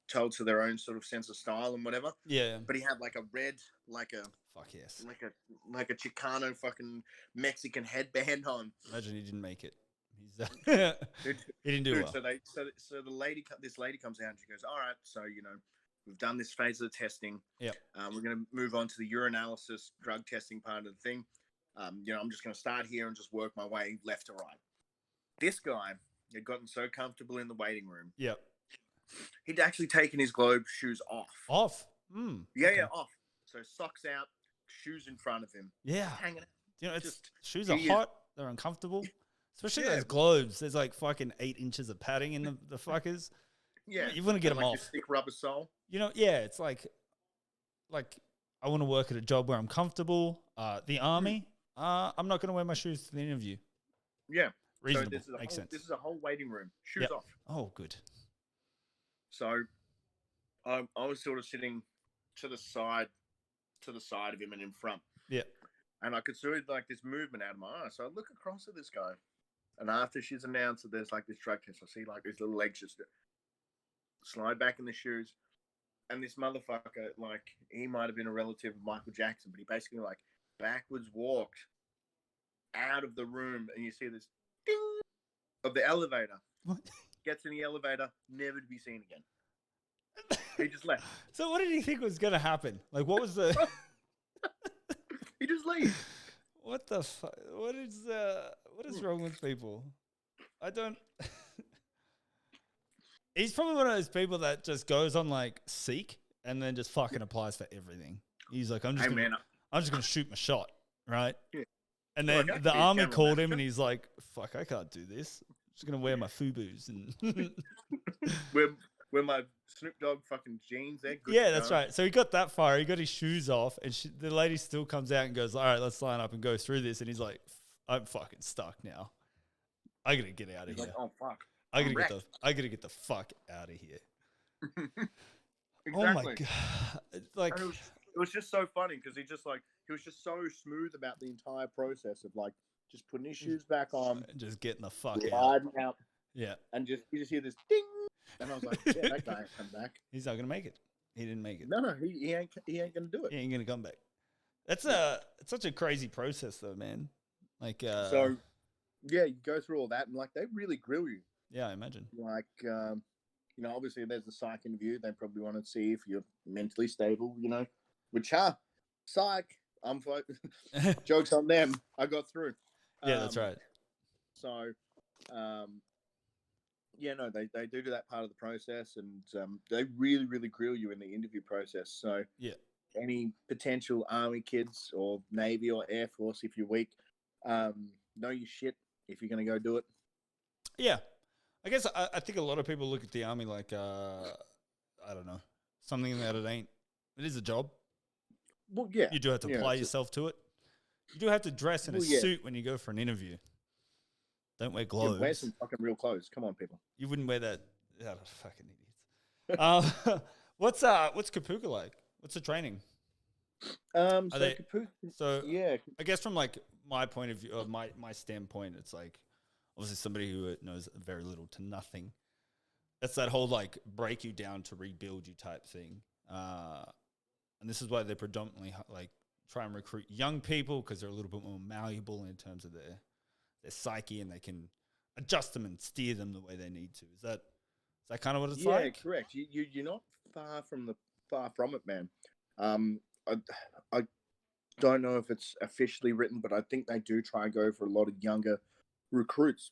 told to their own sort of sense of style and whatever.
Yeah.
But he had like a red, like a
Fuck yes.
like a Chicano fucking Mexican headband on.
Imagine he didn't make it. He's
Dude,
he didn't do
dude,
well.
So this lady comes out and she goes, all right, so we've done this phase of the testing.
Yeah.
We're going to move on to the urinalysis drug testing part of the thing. I'm just going to start here and just work my way left to right. This guy had gotten so comfortable in the waiting room.
Yep.
He'd actually taken his globe shoes off.
Off.
Yeah, off. So socks out, shoes in front of him.
Yeah.
Hanging out.
Shoes are hot. They're uncomfortable. Especially those globes. There's like fucking 8 inches of padding in the fuckers.
Yeah.
You want to get them off.
Thick rubber sole.
It's like I want to work at a job where I'm comfortable. The army, I'm not going to wear my shoes to the interview.
Yeah.
Reasonable.
So
Makes sense.
This is a whole waiting room. Shoes off.
Oh, good.
So I was sort of sitting to the side of him and in front.
Yeah.
And I could see like this movement out of my eye. So I look across at this guy. And after she's announced that there's like this drug test, I see like these little legs just slide back in the shoes. And this motherfucker, like, he might have been a relative of Michael Jackson, but he basically like backwards walked out of the room, and you see this ding of the elevator.
What?
Gets in the elevator, never to be seen again. He just left.
So what did he think was going to happen? Like, what was the...
He just leaves.
What the fuck? What is wrong with people? I don't... He's probably one of those people that just goes on like Seek and then just fucking applies for everything. He's like, I'm just gonna shoot my shot, right? Yeah. And then the army called him and he's like, fuck, I can't do this. I'm just gonna wear my FUBUs and
wear my Snoop Dogg fucking jeans.
Yeah, that's right. So he got that far. He got his shoes off, and the lady still comes out and goes, all right, let's line up and go through this. And he's like, I'm fucking stuck now. I gotta get out of here.
Like, oh fuck.
I gotta get the fuck out of here.
Exactly.
Oh my god! Like
it was just so funny because he was just so smooth about the entire process of like just putting his shoes back on
and just getting the fuck
out.
Yeah,
and you just hear this ding, and I was like, yeah, that guy ain't come back.
He's not gonna make it. He didn't make it.
No, he ain't gonna do it.
He ain't gonna come back. It's such a crazy process though, man. Like
so, yeah, you go through all that and like they really grill you.
Yeah, I imagine.
Like, obviously there's a psych interview. They probably want to see if you're mentally stable, which, psych, I'm fine. Joke's on them. I got through.
Yeah, that's right.
So, they do that part of the process, and they really, really grill you in the interview process. So,
yeah,
any potential Army kids or Navy or Air Force, if you're weak, know your shit if you're going to go do it.
Yeah. I guess I think a lot of people look at the army like, I don't know, something that it ain't. It is a job.
Well, yeah.
You do have to apply yourself to it. You do have to dress in a suit when you go for an interview. Don't wear gloves.
Yeah, wear some fucking real clothes. Come on, people.
You wouldn't wear that. Oh, fucking idiots. What's Kapuka like? What's the training?
Kapuka, yeah.
I guess from like my point of view, or my standpoint, it's like, obviously somebody who knows very little to nothing. That's that whole like break you down to rebuild you type thing. And this is why they predominantly like try and recruit young people because they're a little bit more malleable in terms of their psyche, and they can adjust them and steer them the way they need to. Is that kind of what it's like?
Yeah, correct. You're not far from it, man. I don't know if it's officially written, but I think they do try and go for a lot of younger recruits,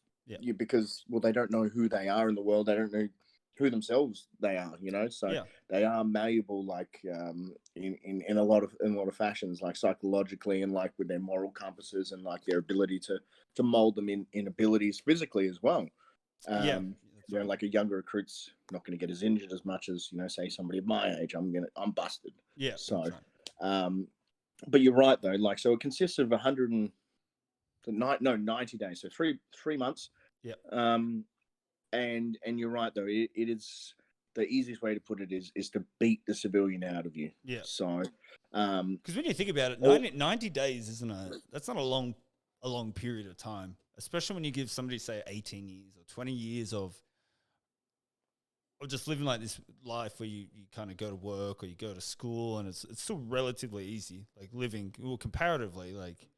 because they don't know who they are in the world. They don't know who themselves they are, so they are malleable, like in a lot of fashions, like psychologically and like with their moral compasses and like their ability to mold them in abilities physically as well. Like a younger recruit's not going to get as injured as much as say somebody of my age. I'm busted. But you're right though, like, so it consists of 90 days, so three months.
Yeah.
And you're right though, it is the easiest way to put it is to beat the civilian out of you.
Yeah.
So,
because when you think about it,
or-
90 days that's not a long period of time, especially when you give somebody, say, 18 years or 20 years of just living like this life where you kind of go to work or you go to school, and it's still relatively easy, like living, well, comparatively, like,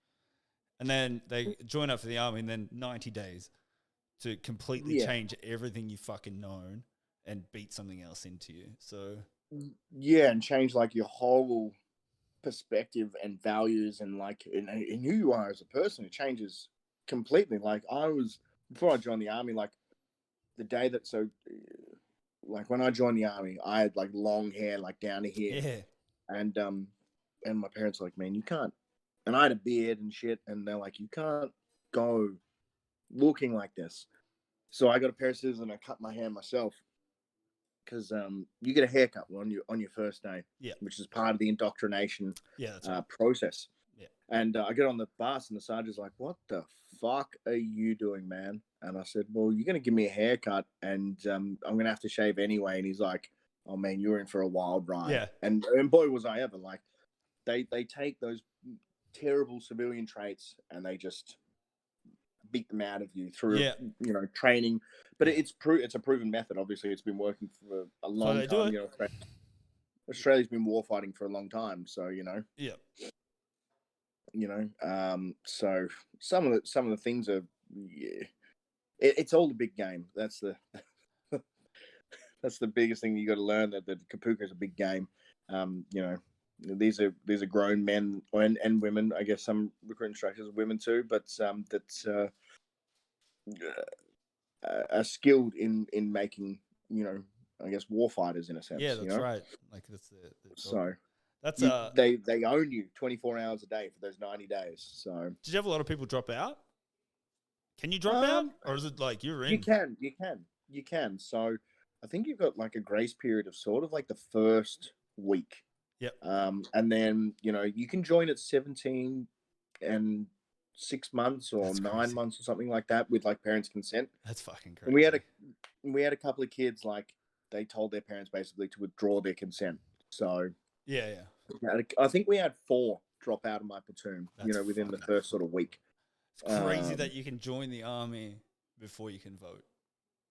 and then they join up for the army, and then 90 days to completely
yeah,
change everything you fucking known and beat something else into you. So
yeah, and change like your whole perspective and values and like in who you are as a person. It changes completely. Like I was before I joined the army, like the day that like when I joined the army, I had like long hair like down to here,
yeah,
and my parents were like, man, you can't. And I had a beard and shit, and they're like, you can't go looking like this. So I got a pair of scissors and I cut my hair myself because you get a haircut on your first day,
yeah,
which is part of the indoctrination
yeah, that's right.
process.
Yeah.
And I get on the bus, and the sergeant's like, "What the fuck are you doing, man?" And I said, "Well, you're gonna give me a haircut, and I'm gonna have to shave anyway." And he's like, "Oh man, you're in for a wild ride."
Yeah.
And boy was I ever. Like they take those terrible civilian traits and they just beat them out of you through
Yeah.
training. But
Yeah.
it's a proven method. Obviously, it's been working for a
So
long
they do
time.
it.
Australia's been war fighting for a long time, so
Yeah.
So some of the things are, yeah, it's all the big game. That's the that's the biggest thing you got to learn, that the Kapuka is a big game. These are grown men and women. I guess some recruit instructors are women too, but are skilled in making, I guess, war fighters in a sense.
Yeah, that's right. Like that's the job.
So
That's
they own you 24 hours a day for those 90 days. So
did you have a lot of people drop out? Can you drop out,
um,
or is it like you're
you
in?
can. So I think you've got like a grace period of sort of like the first week.
Yep.
And then you can join at 17 and 6 months or
That's
9 months or something like that with like parents' consent.
That's fucking crazy.
And we had a couple of kids, like they told their parents basically to withdraw their consent. So
yeah.
I think we had 4 drop out of my platoon,
That's
within the
fucking
first sort of week.
It's crazy that you can join the army before you can vote.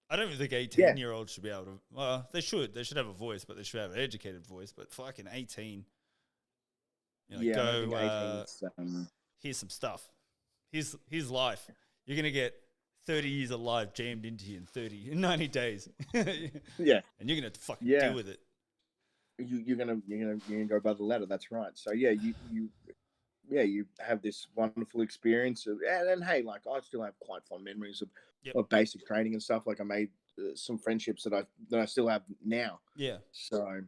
I don't think
Yeah.
18-year-olds should be able to. Well, they should. They should have a voice, but they should have an educated voice. But fucking 18,
Yeah, I think
go.
18's,
Here's some stuff. Here's life. You're gonna get 30 years of life jammed into you in 90 days.
yeah,
and you're gonna fucking
Yeah.
deal with it.
you're gonna go by the ladder. That's right. So yeah, you have this wonderful experience and hey, like I still have quite fond memories
Yep.
of basic training and stuff. Like I made some friendships that I still have now.
Yeah.
So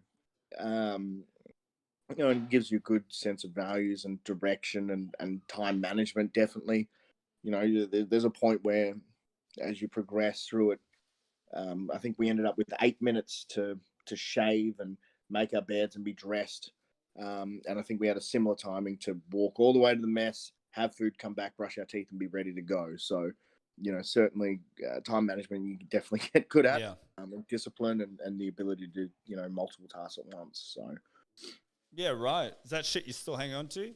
it gives you a good sense of values and direction and time management. Definitely, there's a point where as you progress through it, I think we ended up with 8 minutes to shave and make our beds and be dressed. And I think we had a similar timing to walk all the way to the mess, have food, come back, brush our teeth, and be ready to go. So, certainly time management you definitely get good at.
Yeah.
Discipline and the ability to do, multiple tasks at once. So,
Yeah, right. Is that shit you still hang on to?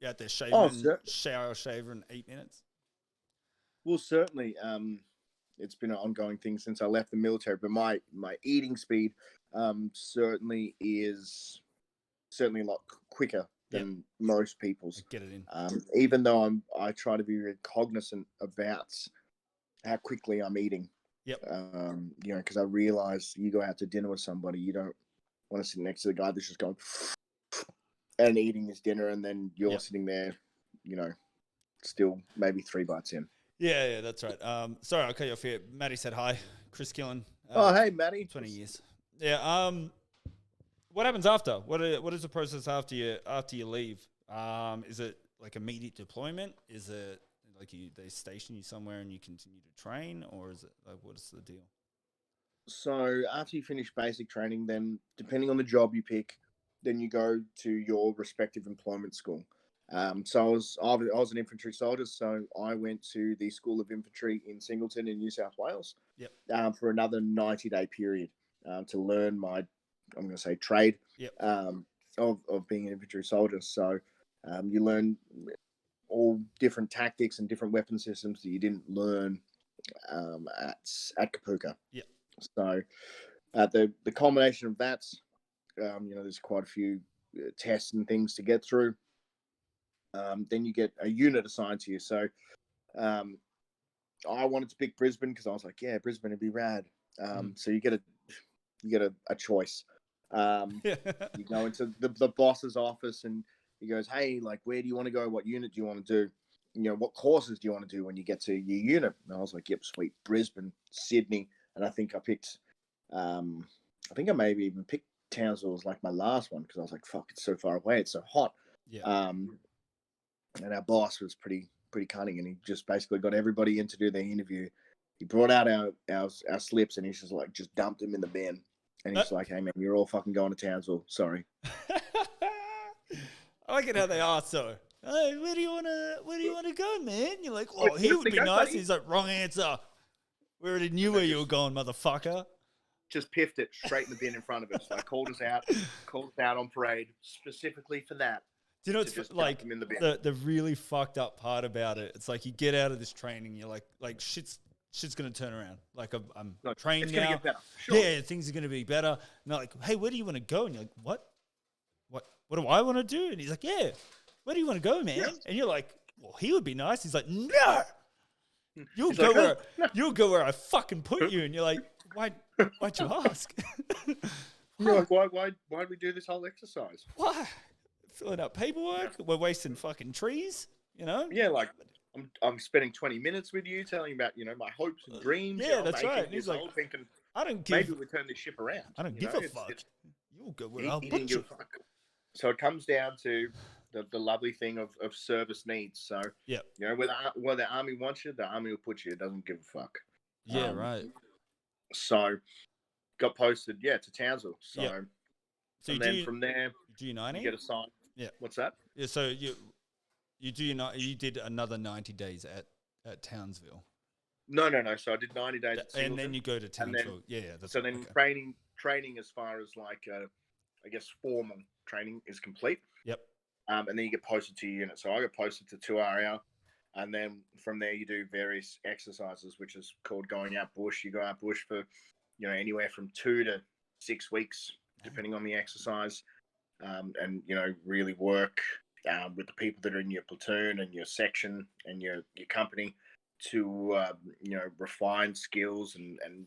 You out there shaving, shaver in 8 minutes?
Well, certainly. It's been an ongoing thing since I left the military, but my eating speed certainly is a lot quicker than most people's.
Get it in.
Even though I try to be very cognizant about how quickly I'm eating.
Yep.
Because I realize you go out to dinner with somebody, you don't want to sit next to the guy that's just going and eating his dinner, and then you're sitting there, still maybe 3 bites in.
Yeah, that's right. Sorry, I'll cut you off here. Maddie said hi. Chris Killen.
Oh, hey, Maddie.
20 years. Yeah. What happens after? What is the process after you leave? Is it like immediate deployment? Is it like they station you somewhere and you continue to train, or is it like what is the deal?
So after you finish basic training, then depending on the job you pick, then you go to your respective employment school. So I was an infantry soldier, so I went to the School of Infantry in Singleton in New South Wales.
Yep.
For another 90-day period. to learn my, I'm going to say, trade
Yep.
Of being an infantry soldier. So you learn all different tactics and different weapon systems that you didn't learn at Kapuka.
Yeah.
So the combination of that, there's quite a few tests and things to get through. Then you get a unit assigned to you. So I wanted to pick Brisbane because I was like, yeah, Brisbane would be rad. So you get a choice. You go into the boss's office and he goes, hey, like, where do you want to go? What unit do you want to do? What courses do you want to do when you get to your unit? And I was like, yep, sweet, Brisbane, Sydney. And I think I picked, I think I maybe even picked Townsville as like my last one because I was like, fuck, it's so far away. It's so hot.
Yeah.
And our boss was pretty cunning, and he just basically got everybody in to do their interview. He brought out our slips, and he's just dumped them in the bin. And he's like, hey man, you're all fucking going to Townsville. Sorry.
I like it how they ask so. Hey, where do you wanna go, man? You're like, oh, he would be nice. He's like, wrong answer. We already knew where you were going, motherfucker.
Just piffed it straight in the bin in front of us. Like called us out on parade specifically for that.
Do you know what's like the really fucked up part about it? It's like you get out of this training, you're like shit's gonna turn around. Like I'm trained
it's
now.
Gonna get better. Sure.
Yeah, things are gonna be better. And they're like, hey, where do you want to go? And you're like, what do I want to do? And he's like, yeah, where do you want to go, man? Yeah. And you're like, well, he would be nice. He's like, no, you'll go where I fucking put you. And you're like, why'd you ask?
You're like, why'd we do this whole exercise?
Why? Filling up paperwork, we're wasting fucking trees,
Yeah, like I'm spending 20 minutes with you, telling you about my hopes and dreams.
Yeah, that's right. And he's like,
thinking,
I don't give.
Maybe we turn this ship around.
I don't give a fuck. You'll go where I'll put you.
So it comes down to the lovely thing of service needs. So
yeah,
where the army wants you, the army will put you. It doesn't give a fuck.
Yeah, right.
So got posted, to Townsville. So,
yep. So
and then from there,
you get
assigned.
Yeah.
What's that?
Yeah. So you did another 90 days at Townsville.
No. So I did 90 days at Singleton,
and then you go to Townsville. That's
so right. Then training as far as like I guess formal training is complete.
Yep.
And then you get posted to your unit. So I got posted to 2RL, and then from there you do various exercises, which is called going out bush. You go out bush for anywhere from 2 to 6 weeks, depending on the exercise. And really work with the people that are in your platoon and your section and your company to refine skills and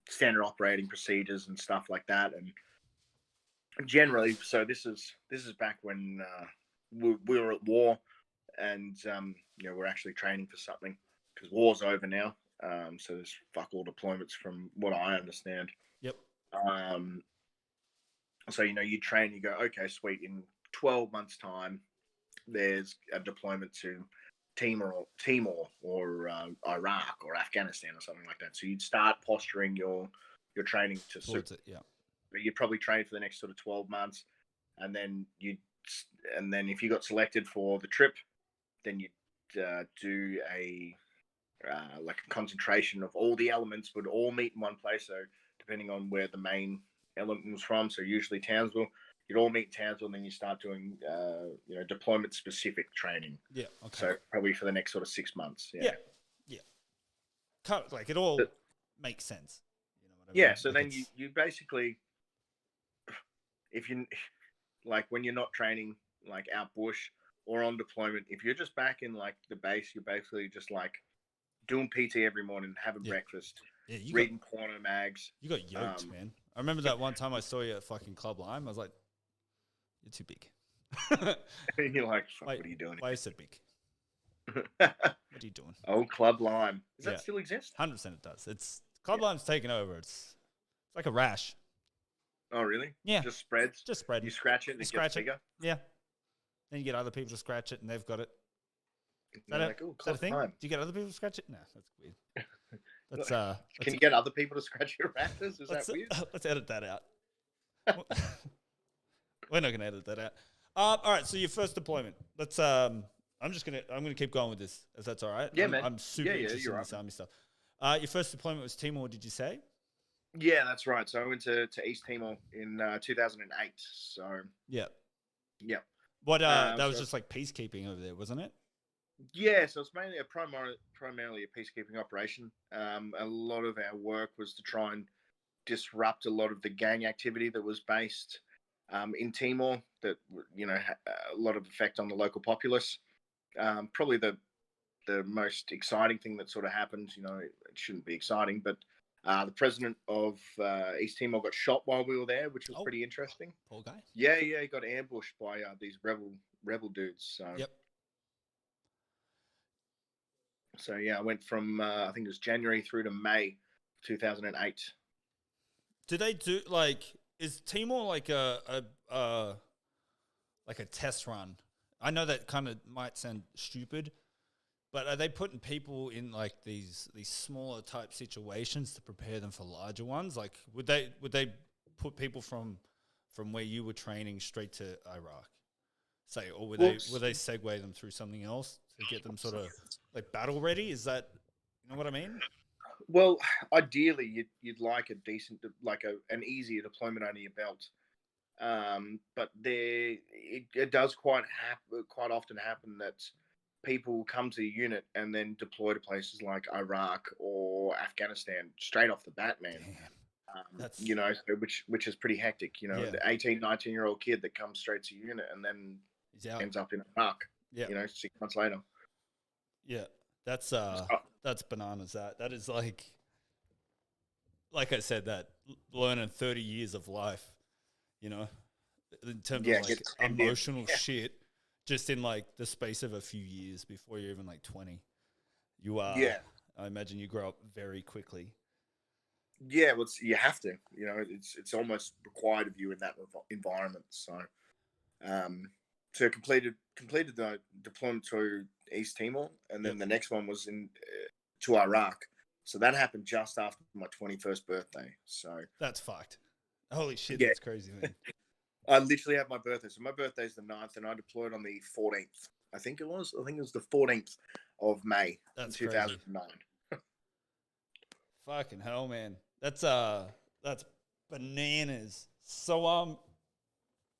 standard operating procedures and stuff like that. And generally, so this is back when we were at war, and we're actually training for something because war's over now. So there's fuck all deployments from what I understand.
Yep.
So, you train, you go, okay, sweet. In 12 months' time, there's a deployment to Timor or Iraq or Afghanistan or something like that. So you'd start posturing your training to suit
it. Yeah.
But you'd probably train for the next sort of 12 months. And then if you got selected for the trip, then you'd do a concentration of all the elements would all meet in one place. So depending on where the main element was from, so usually Townsville, you'd all meet in Townsville, and then you start doing deployment specific training.
Yeah. Okay.
So probably for the next sort of 6 months. Yeah.
Kind of like it all makes sense. You know what I mean?
Yeah. So like then you basically, if you like when you're not training like out bush or on deployment, if you're just back in like the base, you're basically just like doing PT every morning, having breakfast, reading porno mags.
You got yoked, man. I remember that one time I saw you at fucking Club Lime. I was like, you're too big.
And you're like, fuck, what are you doing?
Why are you so big? What are you doing?
Oh, Club Lime. Does that still exist?
100% it does. It's Club Lime's taken over. It's like a rash.
Oh, really?
Yeah.
Just spreads?
Just spread.
You scratch it and it gets bigger?
Yeah. Then you get other people to scratch it and they've got it. Is
that
a thing? Do you get other people to scratch it? No, that's weird.
Can you get other people to scratch your raptors? Is that weird?
Let's edit that out. We're not gonna edit that out. All right, so your first deployment. Let's I'm gonna keep going with this, if that's all right.
Yeah, man.
I'm super interested in
right.
this army stuff. Your first deployment was Timor, did you say?
Yeah, that's right. So I went to East Timor in 2008. So
Yeah.
yeah,
What? That was
so
just like peacekeeping over there, wasn't it?
yeah, so it's mainly primarily a peacekeeping operation. A lot of our work was to try and disrupt a lot of the gang activity that was based in Timor. That had a lot of effect on the local populace. Probably the most exciting thing that sort of happened. It shouldn't be exciting, but the president of East Timor got shot while we were there, which was
Oh,
pretty interesting.
poor guy.
Yeah, yeah, he got ambushed by these rebel dudes. So,
Yep.
so yeah, I went from I think it was January through to May 2008.
Do they do like? Is Timor like a test run? I know that kind of might sound stupid, but are they putting people in like these smaller type situations to prepare them for larger ones? Like, would they put people from where you were training straight to Iraq, say, or would
Well,
they segue them through something else to get them sort of like battle ready? Is that, you know what I mean?
well, ideally, you'd like a decent, like an easier deployment under your belt. But it does quite often happen that people come to the unit and then deploy to places like Iraq or Afghanistan straight off the bat, man.
Damn, that's
So which is pretty hectic.
yeah,
The 18, 19-year-old kid that comes straight to unit and then
he's out.
ends up in Iraq.
Yeah,
6 months later.
yeah,
So,
that's bananas. That is like I said, that learning 30 years of life, you know, in terms of
yeah,
like
get crammed in.
emotional shit, just in like the space of a few years before you're even like 20. You are,
Yeah,
I imagine you grow up very quickly.
yeah. Well, you have to. It's almost required of you in that environment. Um, so completed the deployment to East Timor, and
Yep.
then the next one was in to Iraq. So that happened just after my 21st birthday. So
That's fucked. Holy shit,
yeah,
that's crazy, man.
I literally had my birthday. So my birthday's the 9th, and I deployed on the 14th. I think it was. I think it was the 14th of May in
That's crazy.
2009.
Fucking hell, man. That's bananas. So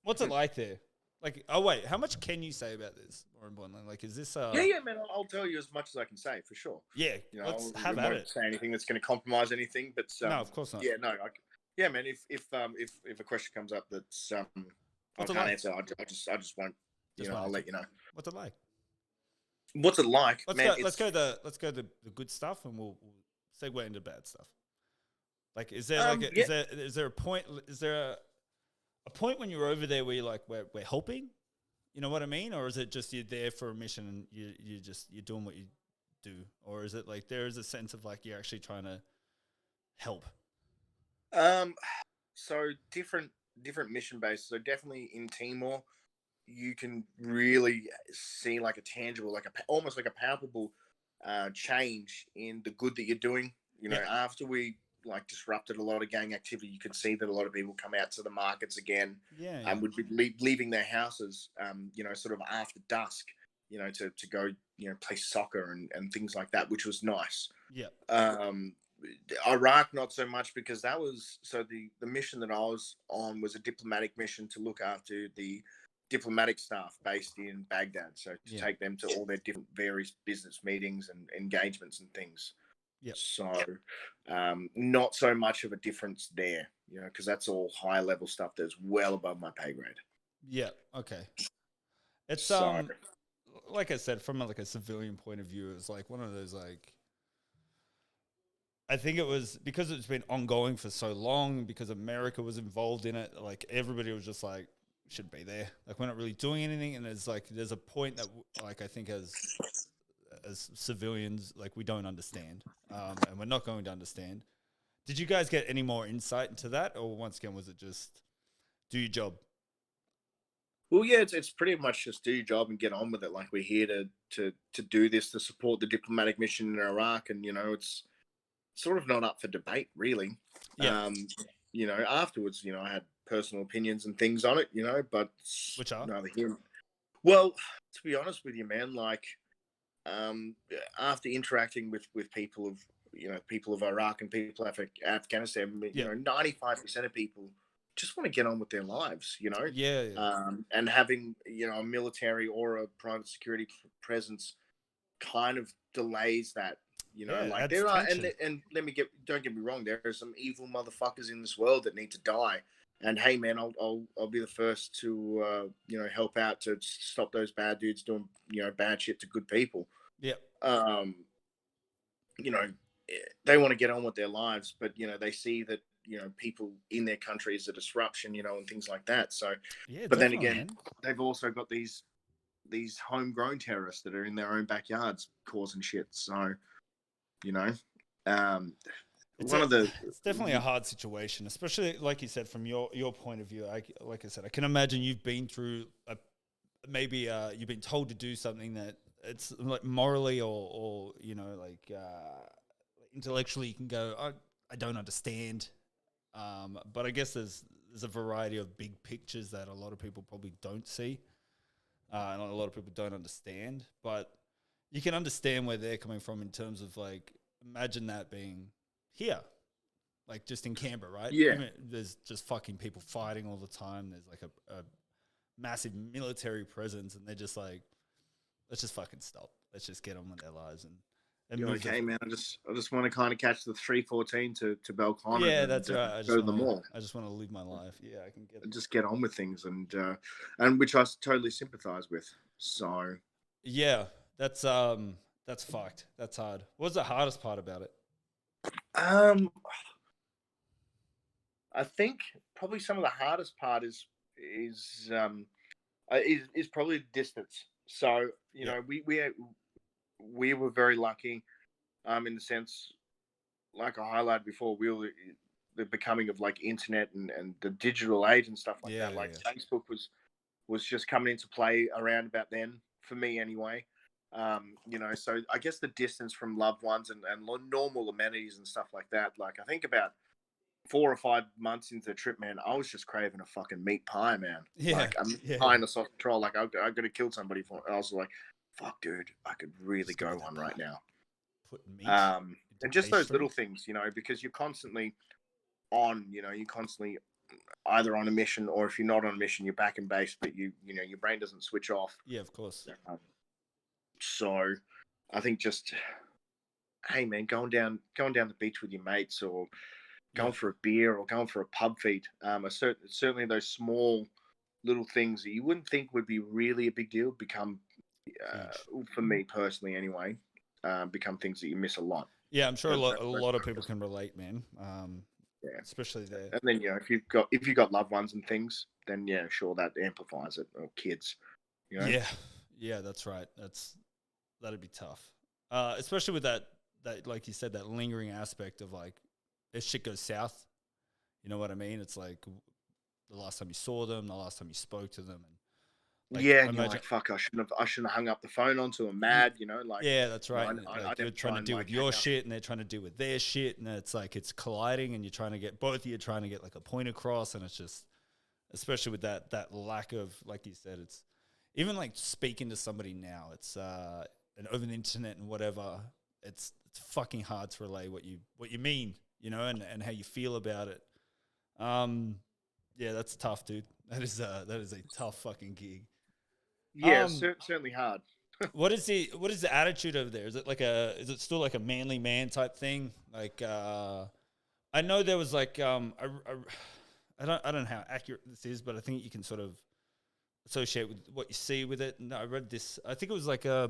what's it like there? Like, oh wait, how much can you say about this? More importantly, like, is this
Yeah, yeah, man. I'll tell you as much as I can say for sure.
yeah? Let's
I
have at
won't
it.
say anything that's going to compromise anything. But
No, of course not.
yeah, no, yeah, man. If a question comes up that's I
What's it
can't
like?
answer, I just won't.
Just
I'll
one answer.
let you know.
What's it like?
What's it like,
Let's
man?
go. Let's go the good stuff, and we'll segue into bad stuff. Like, is there like
Yeah.
is there a point? Is there a point when you're over there where you're like we're helping? You know what I mean? Or is it just you're there for a mission and you're doing what you do? Or is it like there is a sense of like you're actually trying to help?
Um, so different mission bases. So definitely in Timor, you can really see like a tangible, like almost like a palpable change in the good that you're doing.
Yeah.
After we like disrupted a lot of gang activity, you could see that a lot of people come out to the markets again
Yeah,
and
yeah.
would be leaving their houses, sort of after dusk, to go, play soccer and things like that, which was nice.
Yeah.
Um, Iraq, not so much because that was so the mission that I was on was a diplomatic mission to look after the diplomatic staff based in Baghdad. So to
Yeah.
take them to all their different various business meetings and engagements and things.
Yep.
So not so much of a difference there, because that's all high level stuff that's well above my pay grade.
Yeah. Okay. It's
So
like I said, from like a civilian point of view, it's like one of those like I think it was because it's been ongoing for so long, because America was involved in it, like everybody was just like, should be there. Like we're not really doing anything. And there's a point that like I think as civilians, like we don't understand. And we're not going to understand. Did you guys get any more insight into that? Or once again, was it just do your job?
well, yeah, it's pretty much just do your job and get on with it. Like we're here to do this to support the diplomatic mission in Iraq, and it's sort of not up for debate, really.
Yeah.
Afterwards, I had personal opinions and things on it, but
Which are?
neither here. Well, to be honest with you, man, like after interacting with people of people of Iraq and people of Afghanistan,
Yeah.
95% of people just want to get on with their lives,
Yeah, yeah.
and having, a military or a private security presence kind of delays that.
Yeah, it
Like
adds
there are,
tension.
and don't get me wrong, there are some evil motherfuckers in this world that need to die. And hey, man, I'll be the first to help out to stop those bad dudes doing bad shit to good people.
Yeah.
Um, you know, they want to get on with their lives, but they see that people in their country is a disruption, and things like that. So,
Yeah,
but then
definitely,
again,
man.
they've also got these homegrown terrorists that are in their own backyards causing shit. So, you know, um,
It's
one
a
of the
it's definitely a hard situation, especially like you said from your point of view. Like I said, I can imagine you've been through maybe you've been told to do something that it's like morally or like intellectually you can go, I don't understand. But I guess there's a variety of big pictures that a lot of people probably don't see, and a lot of people don't understand. But you can understand where they're coming from in terms of like imagine that being here, like just in Canberra, right?
yeah,
Even there's just fucking people fighting all the time. There's like a massive military presence, and they're just like, let's just fucking stop. Let's just get on with their lives and
you're
move
like,
the.
hey man, I just want to kind of catch the 314 to Belconnen
Yeah,
and
that's right.
go to the mall.
I just want to live my life. Yeah, I can get.
And just get on with things, and which I totally sympathize with. So,
Yeah, that's fucked. That's hard. What's the hardest part about it?
um, I think probably some of the hardest part is probably the distance. So
Yeah,
we were very lucky, in the sense, like I highlighted before, we were the becoming of like internet and the digital age and stuff like
yeah,
that.
yeah,
Like
yeah.
Facebook was just coming into play around about then for me anyway. So I guess the distance from loved ones and normal amenities and stuff like that. Like I think about 4 or 5 months into the trip, man, I was just craving a fucking meat pie, man.
Yeah,
Like a meat
yeah,
pie
yeah.
and a soft control. Like I got to kill somebody for it. I was like, fuck, dude, I could really
Just give
go
me that
one
pie.
right now.
Put meat into
And just those
pastry.
little things, because you're constantly on, you're constantly either on a mission, or if you're not on a mission, you're back in base, but your brain doesn't switch off.
Yeah, of course.
So I think just, hey man, going down the beach with your mates, or
Yeah,
going for a beer, or going for a pub feed, certainly those small little things that you wouldn't think would be really a big deal become,
huge.
for me personally anyway, become things that you miss a lot.
Yeah, I'm sure
That-
a
that-
lot of people can relate, man.
yeah.
Especially there.
And then if you've got loved ones and things, then yeah, sure, that amplifies it. Or kids, you know.
Yeah, yeah, that's right. That'd be tough. Especially with that like you said, that lingering aspect of like if shit goes south, you know what I mean? It's like the last time you saw them, the last time you spoke to them, and like
Yeah,
I
and you're
imagine.
like, fuck, I shouldn't have hung up the phone onto them mad, like,
Yeah, that's right. And
I
like you're
didn't
trying
try
to
and
deal
like
with
hang
your
up.
shit, and they're trying to deal with their shit, and it's like it's colliding, and you're trying to get both of you trying to get like a point across, and it's just, especially with that lack of, like you said, it's even like speaking to somebody now, it's and over the internet and whatever, it's fucking hard to relay what you mean, and how you feel about it. Um, yeah, that's tough, dude. That is a tough fucking gig.
Yeah,
Um,
certainly hard.
what is the attitude over there? Is it still like a manly man type thing? Like I know there was like I don't know how accurate this is, but I think you can sort of associate with what you see with it. And I read this. I think it was like a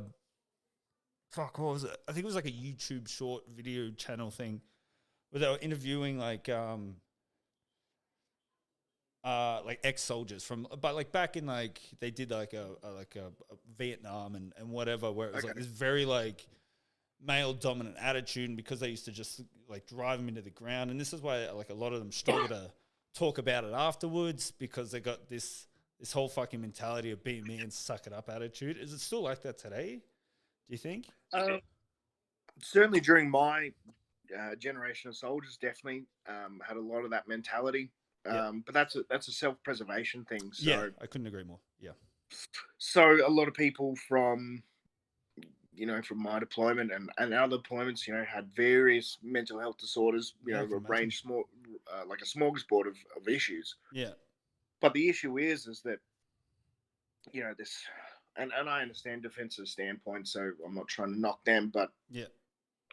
fuck. What was it? I think it was like a YouTube short video channel thing where they were interviewing like ex-soldiers from, but like back in like they did like a Vietnam and whatever, where it was like
Okay.
this very like male dominant attitude, and because they used to just like drive them into the ground, and this is why like a lot of them struggle to talk about it afterwards, because they got this whole fucking mentality of being me and suck it up attitude. Is it still like that today, do you think?
Um, Certainly during my generation of soldiers, definitely had a lot of that mentality.
Yeah,
But that's a self-preservation thing.
yeah,
So
I couldn't agree more. Yeah,
so a lot of people from from my deployment and other deployments, had various mental health disorders,
Yeah, I can
a
imagine.
range like a smorgasbord of issues.
Yeah.
But the issue is that, this, and I understand defensive standpoint, so I'm not trying to knock them, but,
Yeah.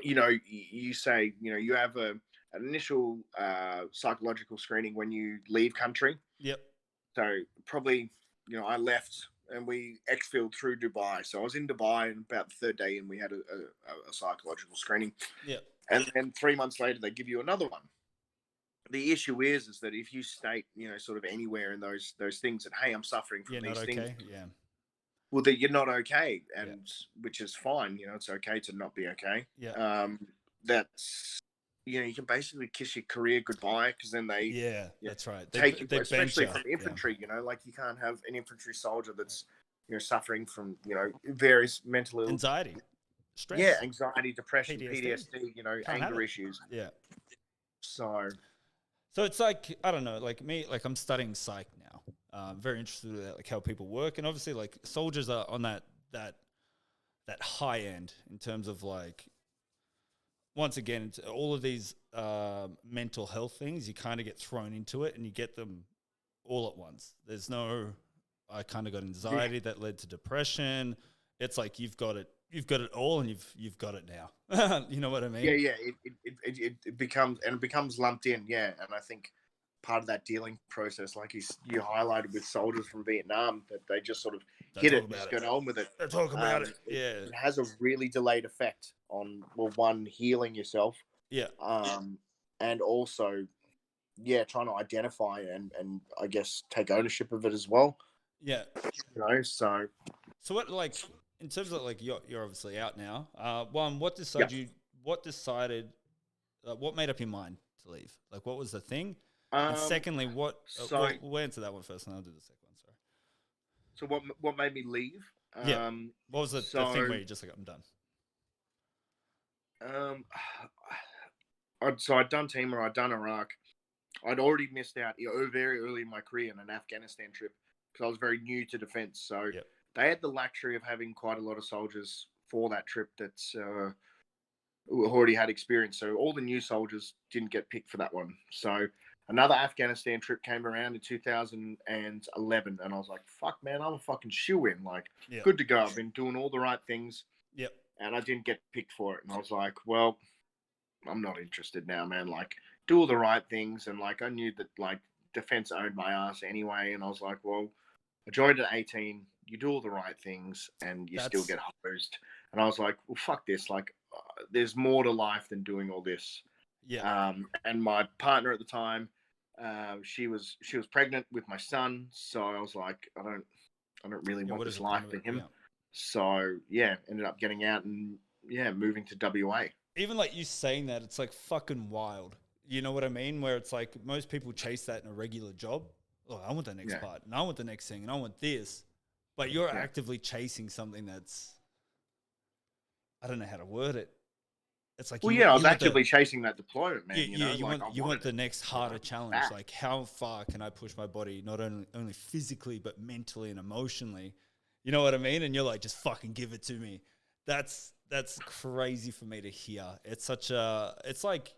you say, you have an initial psychological screening when you leave country.
Yep.
So probably, I left and we exfilled through Dubai. So I was in Dubai, and about the third day, and we had a psychological screening.
Yeah.
And then 3 months later, they give you another one. The issue is that if you state, sort of anywhere in those things that, hey, I'm suffering from
Yeah. Not
these things,
okay. Yeah.
well, that you're not okay,
Yeah.
and which is fine. It's okay to not be okay.
Yeah.
That's you can basically kiss your career goodbye, because then they
Yeah. That's right.
take you,
They bench
especially
you.
from
Yeah.
infantry. Like you can't have an infantry soldier that's suffering from various mental
Anxiety, stress.
yeah, anxiety, depression,
PTSD.
PTSD,
Can't have
anger
it.
issues.
Yeah.
So
So it's like, I don't know, like me, like I'm studying psych now. Very interested in like how people work, and obviously like soldiers are on that high end in terms of like, once again, it's all of these mental health things. You kind of get thrown into it, and you get them all at once. There's no, I kind of got anxiety that led to depression. It's like you've got it all, and you've got it now. You know what I mean?
yeah, it becomes lumped in. Yeah, and I think part of that dealing process, like you highlighted with soldiers from Vietnam, that they just sort of
Don't
hit
talk
it and
about
just
it.
go on with it.
Don't talk about it.
It,
Yeah.
it has a really delayed effect on, well, one, healing yourself,
Yeah.
and also, yeah, trying to identify and I guess take ownership of it as well.
Yeah.
So
what, like, in terms of like you're obviously out now. One, what
yeah.
what made up your mind to leave? Like, what was the thing? And
Um,
secondly,
so
we'll answer that one first, and I'll do the second one. Sorry.
so what made me leave?
Yeah. What was the thing where
So
you just like, I'm done?
I'd done Timor, I'd done Iraq. I'd already missed out very early in my career in an Afghanistan trip, because I was very new to defense. So
Yep.
they had the luxury of having quite a lot of soldiers for that trip that's who already had experience. So all the new soldiers didn't get picked for that one. So another Afghanistan trip came around in 2011, and I was like, fuck, man, I'm a fucking shoe-in. Like,
Yep.
good to go. I've been doing all the right things.
Yep.
And I didn't get picked for it. And I was like, well, I'm not interested now, man. Like, do all the right things. And like, I knew that like defense owned my ass anyway. And I was like, well, I joined at 18. You do all the right things, and you still get hosed. And I was like, well, fuck this. Like, there's more to life than doing all this.
Yeah.
And my partner at the time, she was pregnant with my son. So I was like, I don't really want this life for him.
Yeah.
So yeah, ended up getting out and moving to WA.
Even like you saying that, it's like fucking wild. You know what I mean? Where it's like most people chase that in a regular job. Oh, I want the next part, and I want the next thing, and I want this. But you're actively chasing something that's, I don't know how to word it. It's like,
I was actively chasing that deployment, man.
You want the next harder challenge. Like, how far can I push my body, not only physically, but mentally and emotionally? You know what I mean? And you're like, just fucking give it to me. That's crazy for me to hear. It's it's like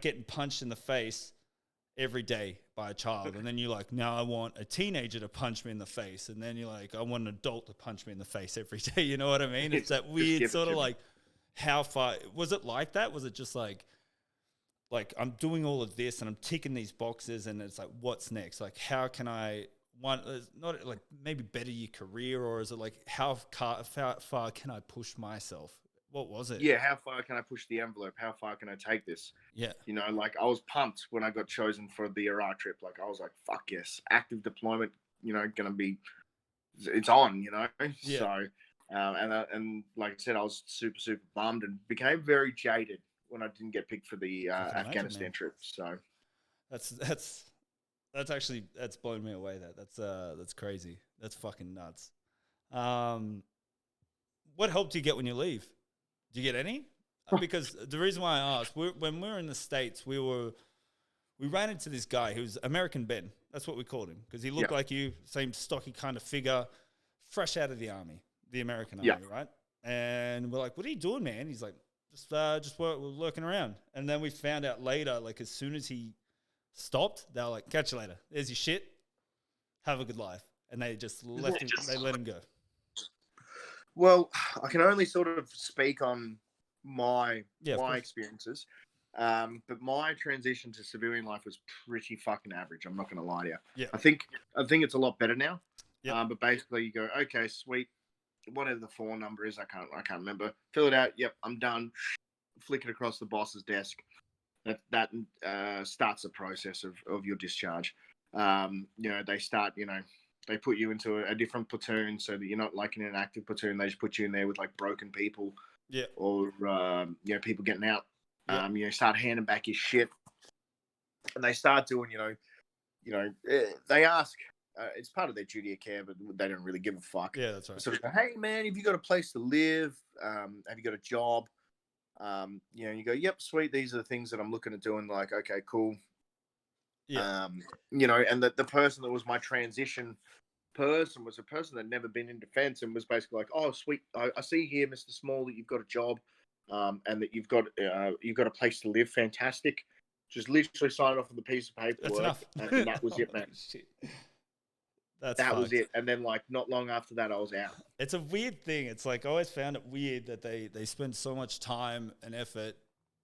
getting punched in the face every day by a child. And then you're like, now I want a teenager to punch me in the face. And then you're like, I want an adult to punch me in the face every day. You know what I mean? It's that weird sort of like, how far was it like that? Was it just like I'm doing all of this and I'm ticking these boxes, and it's like, what's next? Like, how can I not like maybe better your career, or is it like how far can I push myself? What was it?
Yeah, how far can I push the envelope? How far can I take this?
Yeah.
Like I was pumped when I got chosen for the Iraq trip. Like I was like, fuck yes, active deployment, gonna be, it's on,
Yeah.
So, and like I said, I was super, super bummed and became very jaded when I didn't get picked for the Afghanistan trip. So
that's actually, that's blown me away. That's crazy. That's fucking nuts. What help do you get when you leave? Do you get any? Because the reason why I asked, when we were in the States, we ran into this guy who's American Ben. That's what we called him, because he looked like you, same stocky kind of figure, fresh out of the army. the American
Yeah.
army, right? And we're like, "What are you doing, man?" He's like, we're lurking around." And then we found out later, like as soon as he stopped, they were like, "Catch you later. There's your shit. Have a good life." And they just left him. They let him go.
Well, I can only sort of speak on my
Yeah,
my experiences, but my transition to civilian life was pretty fucking average. I'm not going to lie to you.
Yeah.
I think it's a lot better now.
Yep.
But basically, you go, okay, sweet, whatever the phone number is, I can't remember. Fill it out. Yep, I'm done. Flick it across the boss's desk. That starts the process of your discharge. They start, they put you into a different platoon so that you're not like in an active platoon. They just put you in there with like broken people,
Yeah.
or people getting out.
Yeah.
Start handing back your shit, and they start doing, they ask. It's part of their duty of care, but they don't really give a fuck.
Yeah, that's right.
So, hey man, have you got a place to live? Have you got a job? You go, yep, sweet. These are the things that I'm looking at doing. Like, okay, cool.
Yeah.
And the person that was my transition person was a person that never been in defense and was basically like, oh, sweet. I see here, Mr. Small, that you've got a job, and that you've got a place to live. Fantastic. Just literally sign off on the piece of paperwork.
That's enough.
And that was it, man.
Shit. That
was it. And then, like, not long after that, I was out.
It's a weird thing. It's like I always found it weird that they spend so much time and effort,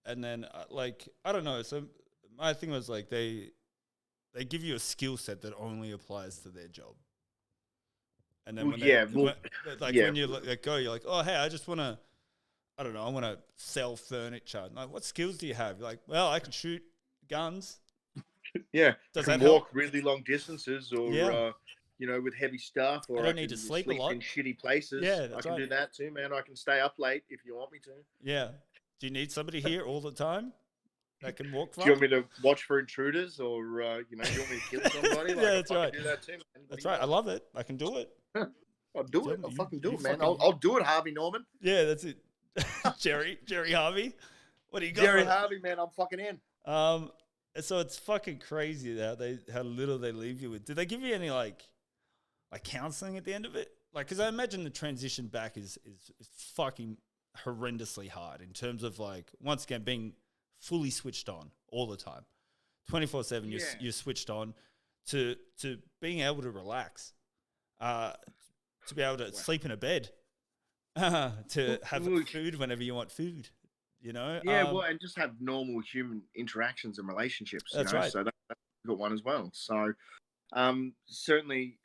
and then I don't know. So my thing was like they give you a skill set that only applies to their job, and then when you let go, you're like, oh hey, I just want to, I don't know, I want to sell furniture. Like, what skills do you have? You're like, well, I can shoot guns.
Yeah,
does
that walk really long distances, or with heavy stuff, or
I don't need to sleep a lot
in shitty places.
Yeah,
I can do that too, man. I can stay up late if you want me to.
Yeah. Do you need somebody here all the time that can walk from?
Do you want me to watch for intruders, or do you want me to kill somebody?
Yeah, that's right.
I can do that too, man.
That's right. I love it. I can do it.
I'll do it. I'll fucking do it, man. I'll do it, Harvey Norman.
Yeah, that's it. Jerry Harvey. What do you got?
Jerry Harvey, man. I'm fucking in.
So it's fucking crazy how little they leave you with. Do they give you any like counseling at the end of it? Like, because I imagine the transition back is fucking horrendously hard in terms of like, once again, being fully switched on all the time, 24/7. You're switched on to being able to relax, to be able to sleep in a bed, to have food whenever you want food. Yeah,
and just have normal human interactions and relationships.
That's right.
So that's a good one as well. So, certainly,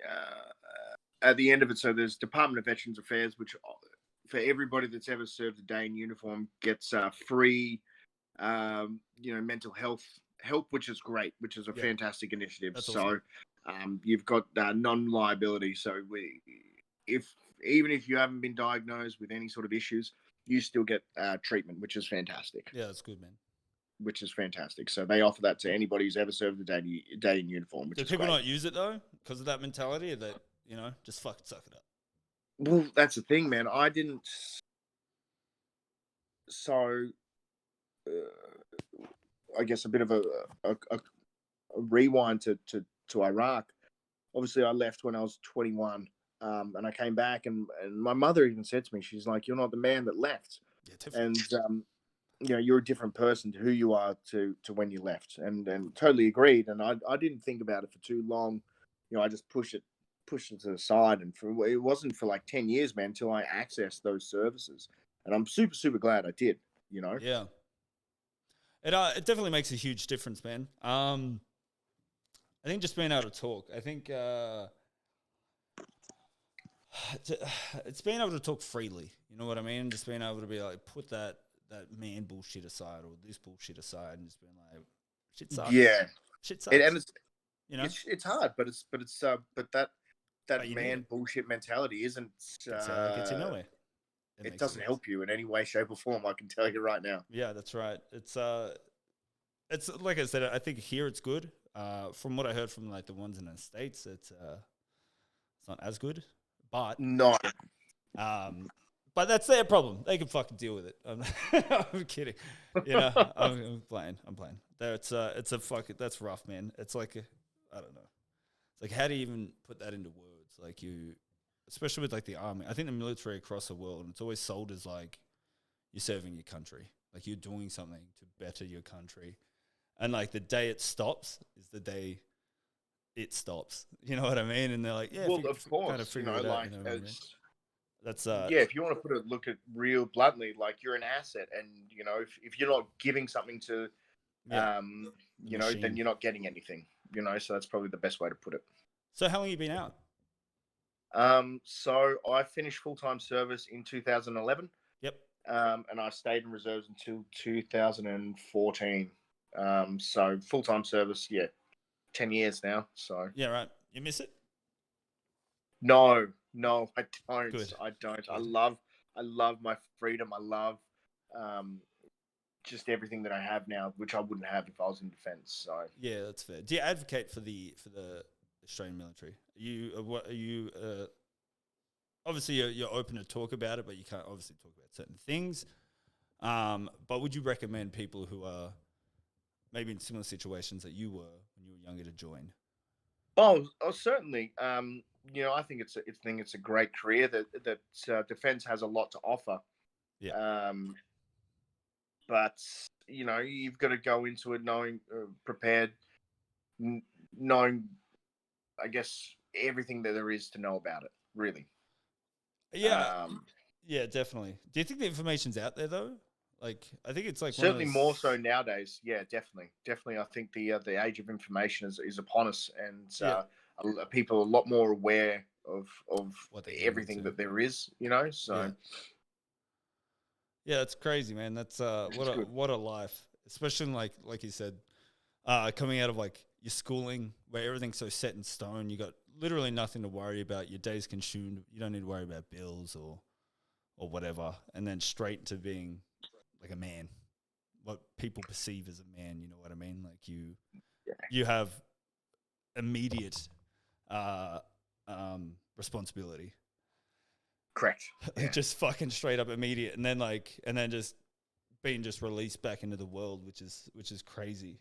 at the end of it, so there's Department of Veterans Affairs, which for everybody that's ever served a day in uniform gets free, mental health help, which is great, which is a fantastic initiative. That's awesome. So, you've got non-liability. So even if you haven't been diagnosed with any sort of issues, you still get treatment, which is fantastic.
Yeah, that's good, man.
Which is fantastic. So they offer that to anybody who's ever served a day in uniform.
Do people not use it though because of that mentality, or that just fucking suck it up?
Well, that's the thing, man. I didn't. So, I guess a bit of a rewind to Iraq. Obviously, I left when I was 21. And I came back, and my mother even said to me, she's like, "You're not the man that left," and you're a different person to who you are to when you left, and totally agreed. And I didn't think about it for too long. I just pushed it to the side, and it wasn't for like 10 years, man, until I accessed those services, and I'm super glad I did.
Yeah, it definitely makes a huge difference, man. I think just being able to talk. I think. It's being able to talk freely, you know what I mean? Just being able to be like, put that man bullshit aside, or this bullshit aside, and just being like, shit sucks. Yeah, shit sucks.
And it's hard, but that man bullshit mentality isn't.
Gets you nowhere.
It doesn't help you in any way, shape, or form. I can tell you right now.
Yeah, that's right. It's like I said. I think here it's good. From what I heard from like the ones in the States, it's not as good. But
no,
but that's their problem. They can fucking deal with it. I'm kidding. I'm playing. That's that's rough, man. It's like I don't know. It's like, how do you even put that into words? Like especially with like the army. I think the military across the world, it's always sold as like you're serving your country, like you're doing something to better your country, and like the day it stops is the day it stops. You know what I mean? And they're like, yeah,
Well, of
kind of
course,
figure it out. You know what I mean?
it's
That's
yeah. If you want to look at real bluntly, like you're an asset, and if you're not giving something to,
yeah, the
then
machine.
you're not getting anything. So that's probably the best way to put it.
So how long you been out?
So I finished full time service in 2011.
Yep.
And I stayed in reserves until 2014. So full time service, yeah, 10 years now. So
Yeah, right. You miss it?
no, I don't.
Good.
I don't.
Good.
I love my freedom. I love just everything that I have now, which I wouldn't have if I was in defence. So
Yeah, that's fair. Do you advocate for the Australian military? Are you obviously you're open to talk about it, but you can't obviously talk about certain things. But would you recommend people who are maybe in similar situations that you were when you were younger to join?
oh certainly. I think it's a great career that defence has a lot to offer.
Yeah.
But you've got to go into it knowing prepared, knowing, I guess, everything that there is to know about it. Really.
Yeah. Yeah, definitely. Do you think the information's out there though? Like, I think it's like
Certainly more so nowadays. Yeah, definitely. I think the age of information is upon us, and people are a lot more aware of everything that there is. So.
Yeah. Yeah, that's crazy, man. That's what a life, especially in like you said, coming out of like your schooling where everything's so set in stone. You got literally nothing to worry about. Your day's consumed. You don't need to worry about bills or whatever, and then straight to being like a man, what people perceive as a man. You know what I mean? Like you have immediate responsibility.
Correct. Yeah.
Just fucking straight up immediate, and then just being just released back into the world, which is crazy.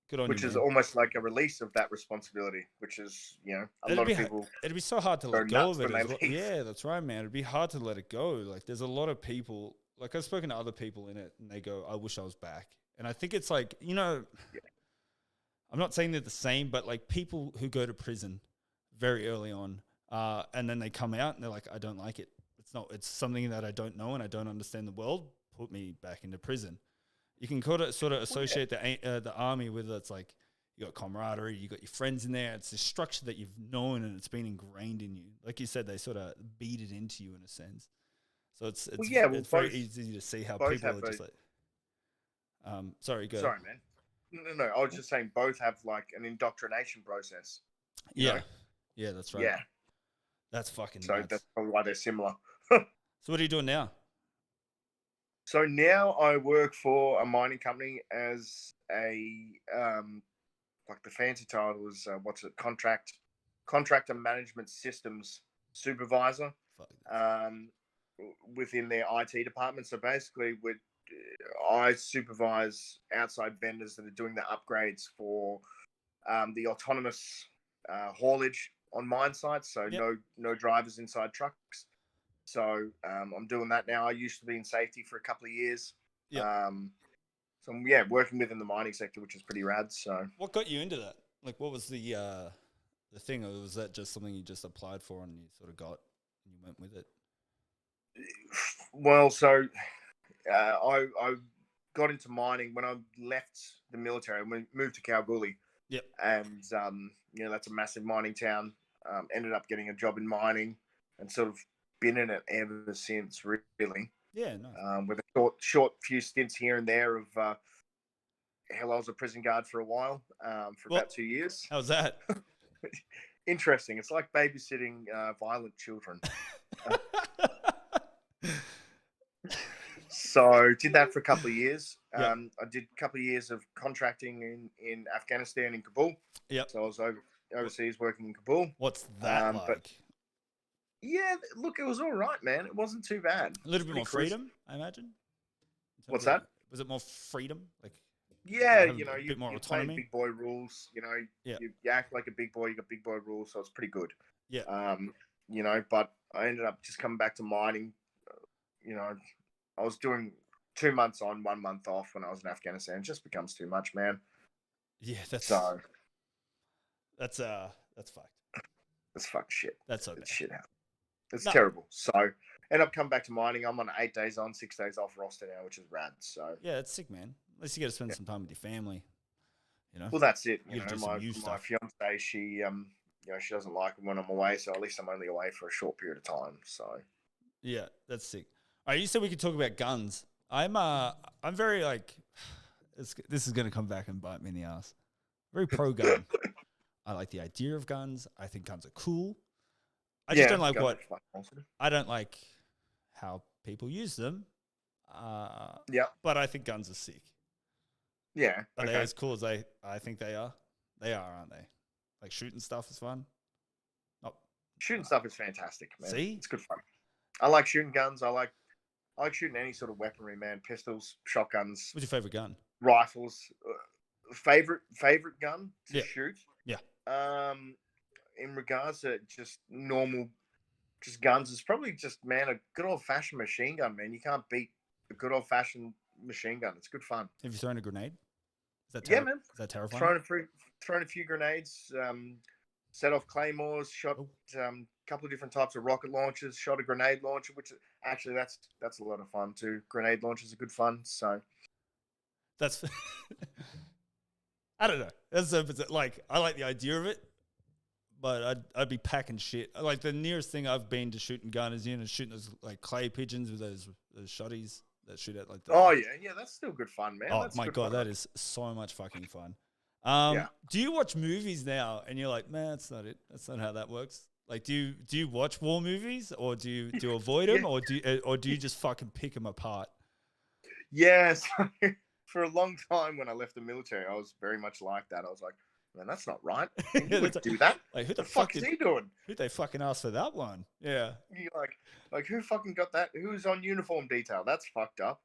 Good on
which
you,
is
man.
almost like a release of that responsibility, which is a lot of people.
It'd be so hard to
go
let go
nuts
of it
when
as
they
well.
leave.
Yeah, that's right, man. It'd be hard to let it go. Like, there's a lot of people. Like, I've spoken to other people in it, and they go, "I wish I was back." And I think it's like,
Yeah.
I'm not saying they're the same, but like people who go to prison very early on, and then they come out and they're like, "I don't like it. It's something that I don't know and I don't understand the world. Put me back into prison." You can sort of associate the army with it's like you got camaraderie, you got your friends in there. It's a structure that you've known and it's been ingrained in you. Like you said, they sort of beat it into you in a sense. So it's very easy to see how people are just like. Sorry, go.
Sorry, man. No. I was just saying both have like an indoctrination process.
Yeah, yeah, that's right.
Yeah,
that's fucking
so
nuts.
that's probably why they're similar.
So what are you doing now?
So now I work for a mining company as a like the fancy title was contractor management systems supervisor within their IT department. So basically, I supervise outside vendors that are doing the upgrades for the autonomous haulage on mine sites. So no drivers inside trucks. So I'm doing that now. I used to be in safety for a couple of years.
Yeah.
So I'm working within the mining sector, which is pretty rad. So
what got you into that? Like, what was the thing, or was that just something you just applied for and you sort of got and you went with it?
Well, so I got into mining when I left the military. I moved to Kalgoorlie.
Yep.
And that's a massive mining town. Ended up getting a job in mining and sort of been in it ever since, really.
Yeah, nice.
With a short few stints here and there of hell, I was a prison guard for a while, for about 2 years.
How's that?
Interesting. It's like babysitting violent children. So did that for a couple of years. I did a couple of years of contracting in Afghanistan, in Kabul.
Yep.
So I was overseas working in Kabul.
What's that like?
But yeah, look, it was all right, man. It wasn't too bad.
A little bit more freedom, I imagine.
What's that?
Was it more freedom? Like,
yeah,
a bit more autonomy.
Big boy rules. You act like a big boy. You got big boy rules, so it's pretty good.
Yeah.
You know, but I ended up just coming back to mining. You know, I was doing 2 months on, 1 month off when I was in Afghanistan. It just becomes too much, man.
Yeah,
So
that's fucked.
it's fuck shit.
That's so bad.
It's shit. It's
No.
terrible. So end up coming back to mining. I'm on 8 days on, 6 days off roster now, which is rad. So
Yeah, that's sick, man. At least you get to spend some time with your family. You know.
well, that's it.
You
You
got to
know,
do some
my
new
my
stuff.
fiance, she you know, she doesn't like it when I'm away, so at least I'm only away for a short period of time. So
Yeah, that's sick. All right, you said we could talk about guns. I'm very like, this is gonna come back and bite me in the ass. Very pro gun. I like the idea of guns. I think guns are cool. I just don't like
guns
what
are fucking awesome.
I don't like how people use them.
Yeah,
But I think guns are sick.
yeah.
Are they
Okay.
as cool as I think they are? They are, aren't they? Like shooting stuff is fun. Not
Shooting stuff is fantastic, man.
See?
It's good fun. I like shooting guns. I like shooting any sort of weaponry, man. Pistols, shotguns,
What's your favorite gun?
rifles. Favorite gun to
Yeah.
shoot.
Yeah.
In regards to just normal, just guns, it's probably just, man, a good old fashioned machine gun, man. You can't beat a good old fashioned machine gun. It's good fun.
Have you thrown a grenade?
Yeah, man.
Is that terrifying?
Thrown a few grenades, set off claymores, shot
Oh.
a couple of different types of rocket launchers, shot a grenade launcher, which actually that's a lot of fun too. Grenade launchers are good fun. So
That's I don't know. That's like I like the idea of it, but I'd be packing shit. Like the nearest thing I've been to shooting gun is shooting those like clay pigeons with those shotties that shoot at like the.
oh yeah, that's still good fun, man.
Oh
That's
my
good
god,
fun.
that is so much fucking fun.
Yeah.
Do you watch movies now and you're like, man, that's not it. That's not how that works. Like, do you watch war movies or do you avoid them or do you just fucking pick them apart?
Yeah. So for a long time when I left the military, I was very much like that. I was like, man, that's not right. You wouldn't do that.
Like, who
the fuck is he doing?
Who they fucking asked for that one? Yeah.
You're like who fucking got that? Who's on uniform detail? That's fucked up.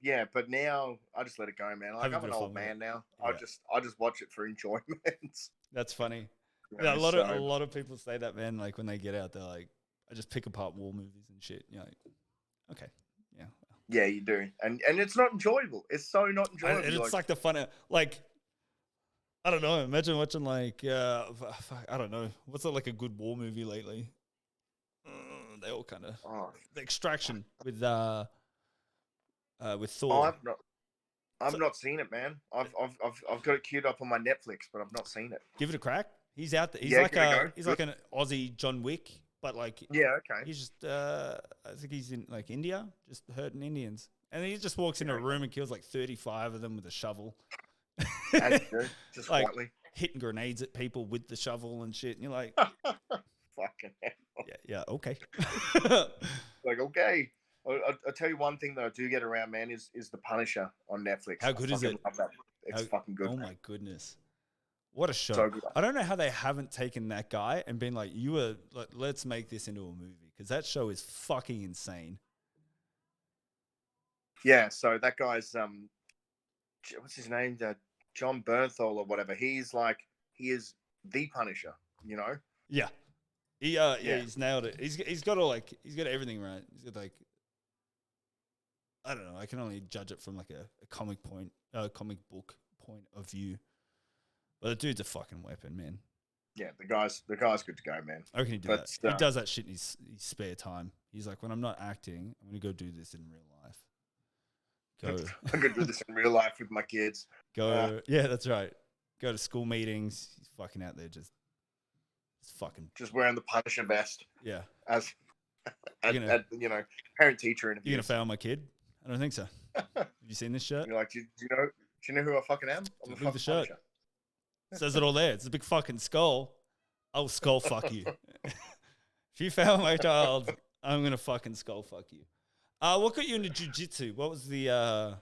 Yeah, but now I just let it go, man. Like I'm an old man now.
Yeah.
I just watch it for enjoyment.
That's funny.
Yeah,
a lot of people say that, man. Like when they get out, they're like, I just pick apart war movies and shit. You're like, okay, yeah.
Yeah, you do, and it's not enjoyable. It's so not enjoyable.
And it's like the fun of like, I don't know. Imagine watching like, I don't know. What's like a good war movie lately? They all kind of the Extraction with Thor.
Oh, I've not seen it, man. I've got it queued up on my Netflix, but I've not seen it.
Give it a crack. He's out there. He's he's like an Aussie John Wick, but like
okay.
He's just I think he's in like India, just hurting Indians, and he just walks in a room and kills like 35 of them with a shovel.
As you do, just
like
quietly
hitting grenades at people with the shovel and shit, and you're like,
fucking hell.
Yeah, okay.
Like okay. I'll tell you one thing that I do get around, man, is The Punisher on Netflix.
How good is it?
Love that. It's fucking good.
Oh
man.
my goodness, what a show!
So good.
I don't know how they haven't taken that guy and been like, let's make this into a movie because that show is fucking insane.
Yeah, so that guy's what's his name? John Bernthal or whatever. He is the Punisher. You know?
Yeah. He's nailed it. He's got everything right. He's got like, I don't know. I can only judge it from like a comic book point of view. But the dude's a fucking weapon, man.
Yeah, the guy's good to go, man.
I reckon he that. He does that shit in his spare time. He's like, when I'm not acting, I'm gonna go do this in real life.
I'm gonna do this in real life with my kids.
Yeah, that's right. Go to school meetings. He's fucking out there just
wearing the Punisher vest.
Yeah.
As parent teacher interviews.
You gonna fail my kid? I don't think so. Have you seen this shirt?
You're like, do you know who I fucking am? I'm
Look at the shirt. Says it all there. It's a big fucking skull. I'll skull fuck you. If you fail my child, I'm gonna fucking skull fuck you. What got you into jiu-jitsu? What was that?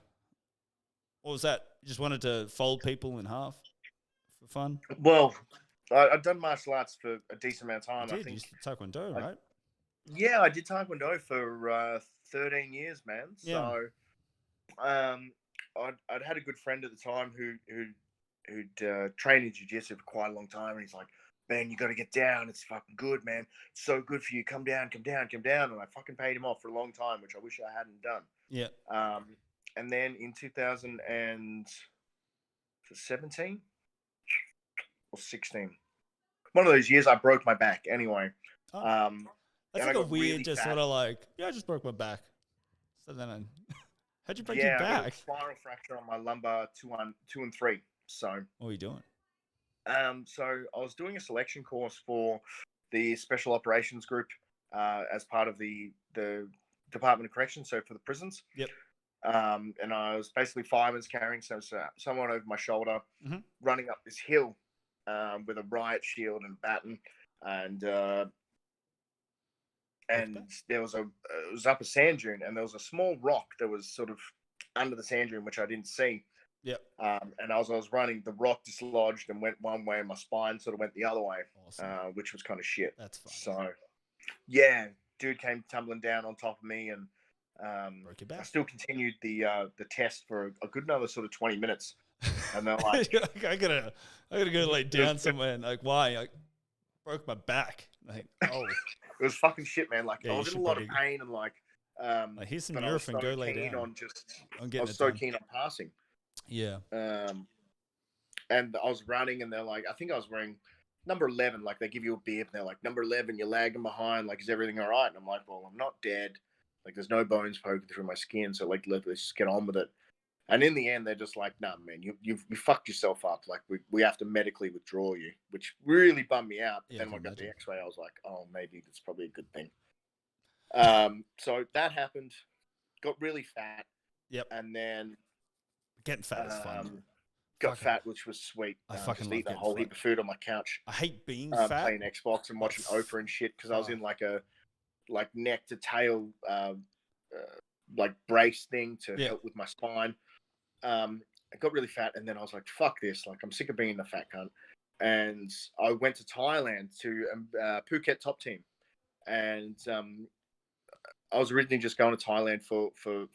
You just wanted to fold people in half for fun?
Well, I've done martial arts for a decent amount of time.
I think you Taekwondo, right?
Yeah, I did Taekwondo for 13 years, man.
Yeah.
So, I'd had a good friend at the time who'd trained in jiu-jitsu for quite a long time, and he's like, "Man, you got to get down. It's fucking good, man. It's so good for you. Come down, come down, come down." And I fucking paid him off for a long time, which I wish I hadn't done.
Yeah.
And then in 2017 or 16, one of those years, I broke my back. Anyway,
Oh,
that's
that's like a weird, just sort of like, yeah, I just broke my back. So then, how'd you break your
I got a
back?
spiral fracture on my lumbar 2 and 3. So,
What were you doing?
so I was doing a selection course for the Special Operations Group as part of the Department of Corrections, so for the prisons.
Yep.
And I was basically fireman's carrying someone over my shoulder, running up this hill with a riot shield and baton, and there was it was up a sand dune, and there was a small rock that was sort of under the sand dune, which I didn't see.
Yep.
And as I was running, the rock dislodged and went one way, and my spine sort of went the other way,
Awesome.
which was kind of shit.
That's fun.
So, yeah, dude came tumbling down on top of me, and
broke your back.
I still continued the test for a good another sort of 20 minutes. And they're like,
I gotta go lay down somewhere. And like, why? I broke my back. Like, oh,
it was fucking shit, man. Like,
yeah,
I was in a lot of pain, and like
here's some Nurofen, go lay down.
I was so keen on passing.
Yeah.
And I was running, and they're like, I think I was wearing number 11. Like, they give you a bib, and they're like, number 11, you're lagging behind. Like, is everything all right? And I'm like, well, I'm not dead. Like, there's no bones poking through my skin, so like, let's just get on with it. And in the end, they're just like, "Nah, man, you fucked yourself up. Like, we have to medically withdraw you," which really bummed me out. But then when I got the X-ray, I was like, "Oh, maybe that's probably a good thing." So that happened. Got really fat.
Yep.
And then
getting fat is fun.
Got fat, which was sweet.
I fucking
just eating a whole heap of food on my couch.
I hate being fat.
Playing Xbox and watching Oprah and shit, because I was in like a neck to tail like brace thing to help with my spine. I got really fat, and then I was like, fuck this, like, I'm sick of being the fat cunt. And I went to Thailand to Phuket Top Team, and I was originally just going to Thailand for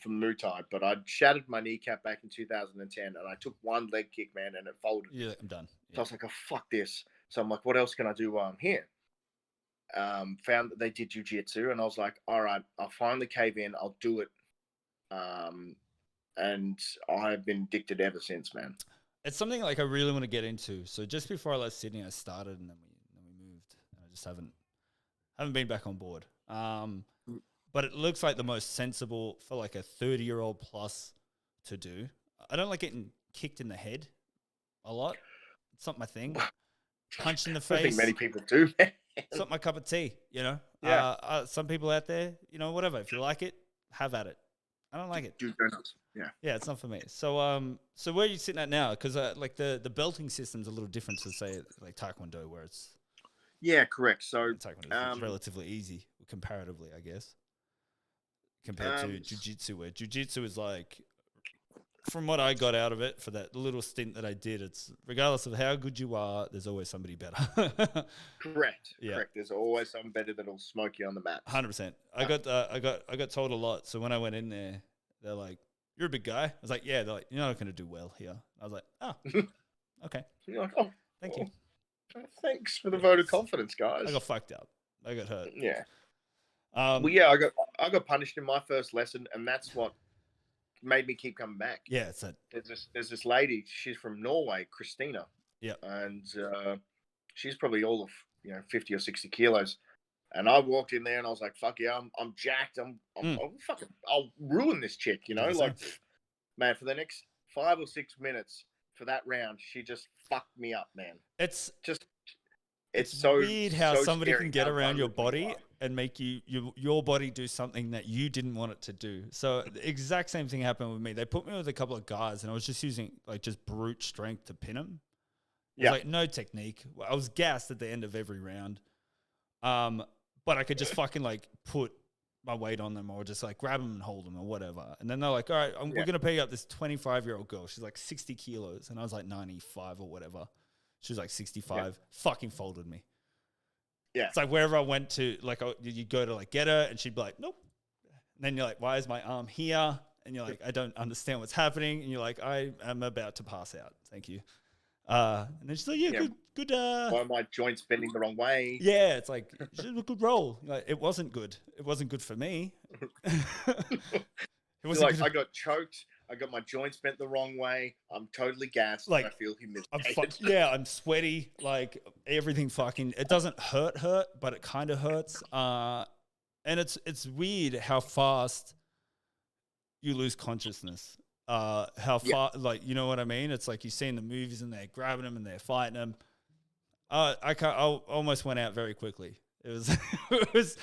Muay Thai, but I shattered my kneecap back in 2010, and I took one leg kick, man, and it folded.
Yeah, I'm done.
So I was like, oh, fuck this. So I'm like, what else can I do while I'm here? Found that they did Jiu Jitsu, and I was like, all right, I'll finally cave in, I'll do it. And I've been addicted ever since, man.
It's something like I really want to get into. So just before I left Sydney, I started, and then we moved. And I just haven't been back on board. But it looks like the most sensible for like a 30-year-old plus to do. I don't like getting kicked in the head a lot. It's not my thing. Punched in the face.
I think many people do.
It's not my cup of tea, you know.
Yeah.
Some people out there, you know, whatever. If you like it, have at it. I don't like it.
Yeah.
Yeah, it's not for me. So so where are you sitting at now? Because like the belting system's a little different to say like Taekwondo, where it's
correct. So
Taekwondo is relatively easy comparatively, I guess, compared to Jiu Jitsu, where Jiu Jitsu is like, from what I got out of it for that little stint that I did, it's regardless of how good you are, there's always somebody better.
Correct. There's always someone better that'll smoke you on the mat.
100%. I got told a lot. So when I went in there, they're like, "You're a big guy." I was like, "Yeah." They're like, "You're not going to do well here." I was like, "Oh, okay."
You're like, "Oh,
thank you.
Thanks for the vote of confidence, guys."
I got fucked up. I got hurt.
Yeah. I got punished in my first lesson, and that's what made me keep coming back.
Yeah,
there's this lady. She's from Norway, Christina.
Yeah, and
she's probably all of 50 or 60 kilos. And I walked in there, and I was like, "Fuck yeah, I'm jacked. I'll ruin this chick." Like, man, for the next 5 or 6 minutes for that round, she just fucked me up, man.
It's
so
weird how somebody can get around your body and make your body do something that you didn't want it to do. So the exact same thing happened with me. They put me with a couple of guys, and I was just using like just brute strength to pin them. Yeah, like no technique. I was gassed at the end of every round. But I could just fucking like put my weight on them, or just like grab them and hold them or whatever. And then they're like, "All right, we're going to pick up this 25-year-old girl. She's like 60 kilos." And I was like 95 or whatever. She was like 65, fucking folded me.
Yeah.
It's like wherever I went to, like, you go to like get her, and she'd be like, "Nope." And then you're like, "Why is my arm here?" And you're like, "I don't understand what's happening." And you're like, "I am about to pass out. Thank you." And then she's like, yeah,
Yeah.
good.
Why are my joints bending the wrong way?
Yeah, it's like a good roll. Like, it wasn't good. It wasn't good for me. It
You're
wasn't
like,
good.
I got choked. I got my joints bent the wrong way. I'm totally gassed.
Like,
And I feel humiliated.
I'm sweaty. Like, everything fucking. It doesn't hurt, but it kind of hurts. And it's weird how fast you lose consciousness. How far, like, you know what I mean? It's like you see in the movies and they're grabbing them and they're fighting them. I almost went out very quickly. It was, it was.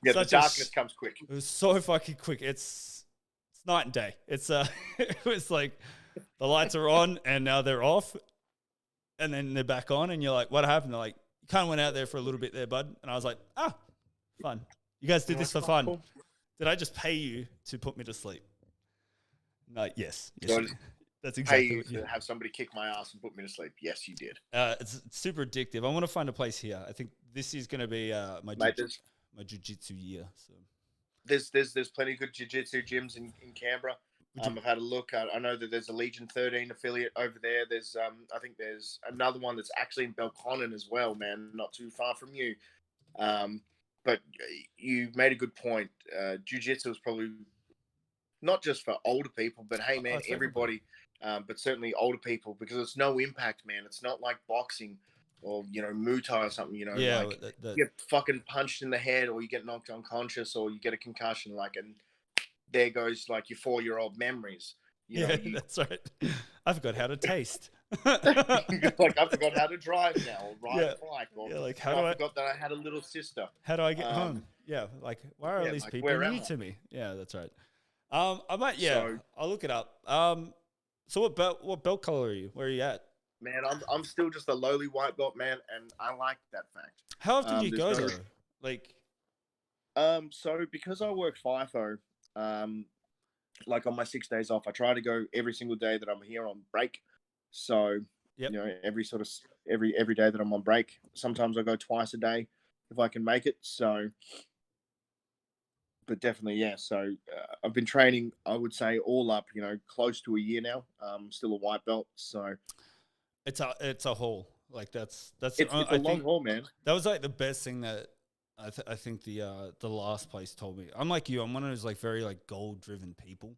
Yeah, the darkness comes quick.
It was so fucking quick. It's night and day. It's it was like the lights are on and now they're off, and then they're back on, and you're like, what happened? They're like, you kind of went out there for a little bit there, bud. And I was like, fun. You guys did this for fun.
Cool.
Did I just pay you to put me to sleep? No, yes.
So
That's
pay
exactly
you
what you
to have somebody kick my ass and put me to sleep. Yes, you did.
It's super addictive. I want to find a place here. I think this is going to be my jiu-jitsu year. So
there's plenty of good jiu-jitsu gyms in Canberra. I've had a look. I know that there's a Legion 13 affiliate over there. There's I think there's another one that's actually in Belconnen as well, man, not too far from you. But you made a good point. Jiu-jitsu is probably not just for older people, but hey, man, everybody. But certainly older people, because it's no impact, man. It's not like boxing or, Muay Thai or something,
yeah,
like you get fucking punched in the head or you get knocked unconscious or you get a concussion, and there goes like your 4-year-old memories.
That's right. I forgot how to taste.
Like, I forgot how to drive now or ride a bike. Or
like,
I forgot that I had a little sister.
How do I get home? Yeah, like, why are all these people new to me? Yeah, that's right. I might, I'll look it up. So what belt color are you? Where are you at?
Man, I'm still just a lowly white belt, man, and I like that fact.
How often do you go though? Like,
so because I work FIFO, like on my 6 days off, I try to go every single day that I'm here on break. So every day that I'm on break. Sometimes I go twice a day if I can make it. So, but definitely, yeah. So I've been training, I would say, all up, close to a year now. Still a white belt. So
it's a haul. Like it's
a long haul, man.
That was like the best thing that I think the last place told me. I'm like you. I'm one of those like very like goal driven people.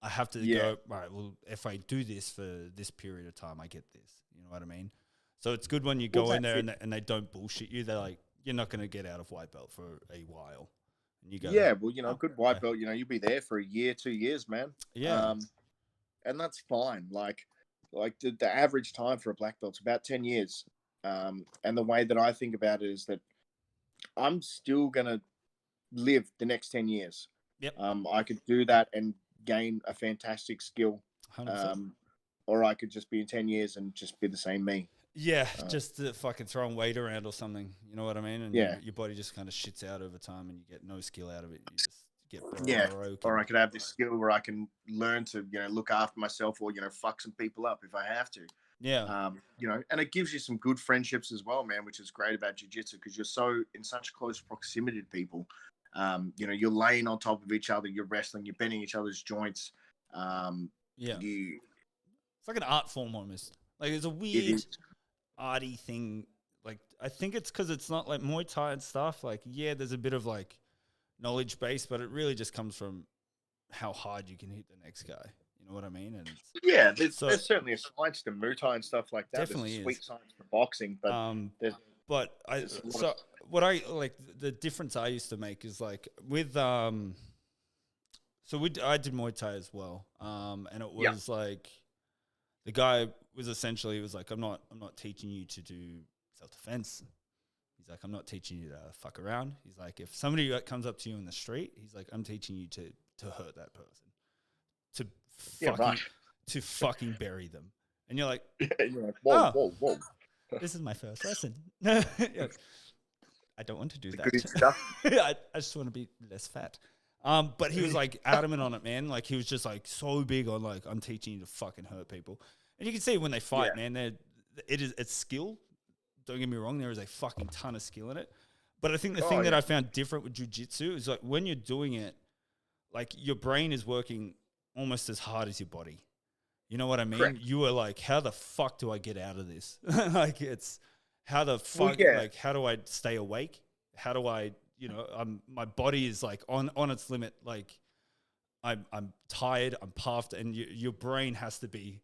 I have to go, right, well, if I do this for this period of time, I get this. You know what I mean? So it's good when you go in there and they don't bullshit you. They're like, you're not going to get out of white belt for a while. And you go,
yeah, well, good white belt, you'll be there for a year, 2 years, man.
Yeah.
And that's fine. Like the average time for a black belt's about 10 years. And the way that I think about it is that I'm still going to live the next 10 years.
Yep.
I could do that and gain a fantastic skill.
100%.
Or I could just be in 10 years and just be the same me.
Yeah, just fucking throwing weight around or something. You know what I mean? And your body just kind of shits out over time and you get no skill out of it. You just get broken.
Or I could have this skill where I can learn to, look after myself or, fuck some people up if I have to.
Yeah.
And it gives you some good friendships as well, man, which is great about jiu-jitsu because you're so in such close proximity to people. You're laying on top of each other, you're wrestling, you're bending each other's joints.
It's like an art form almost. Like it's a weird arty thing. Like I think it's because it's not like Muay Thai and stuff. Like there's a bit of like knowledge base, but it really just comes from how hard you can hit the next guy. You know what I mean? And
there's certainly a science to Muay Thai and stuff like that.
Definitely
there's a sweet science to boxing, but
what I like the difference I used to make is like with I did Muay Thai as well, and it was like the guy was essentially like I'm not teaching you to do self-defense. He's like, I'm not teaching you to fuck around. He's like, if somebody comes up to you in the street, he's like, I'm teaching you to hurt that person, to fucking bury them. And you're like,
whoa.
This is my first lesson. I don't want to do that.
Good stuff.
I just want to be less fat. But he was like adamant on it, man. Like he was just like so big on like, I'm teaching you to fucking hurt people. And you can see when they fight, man, it's skill. Don't get me wrong, there is a fucking ton of skill in it. But I think the thing that I found different with jiu-jitsu is like when you're doing it, like your brain is working almost as hard as your body. You know what I mean?
Correct.
You were like, how the fuck do I get out of this? Like, it's how the fuck,
yeah.
like, how do I stay awake? How do I, you know, my body is like on its limit. Like, I'm tired, I'm puffed, and your brain has to be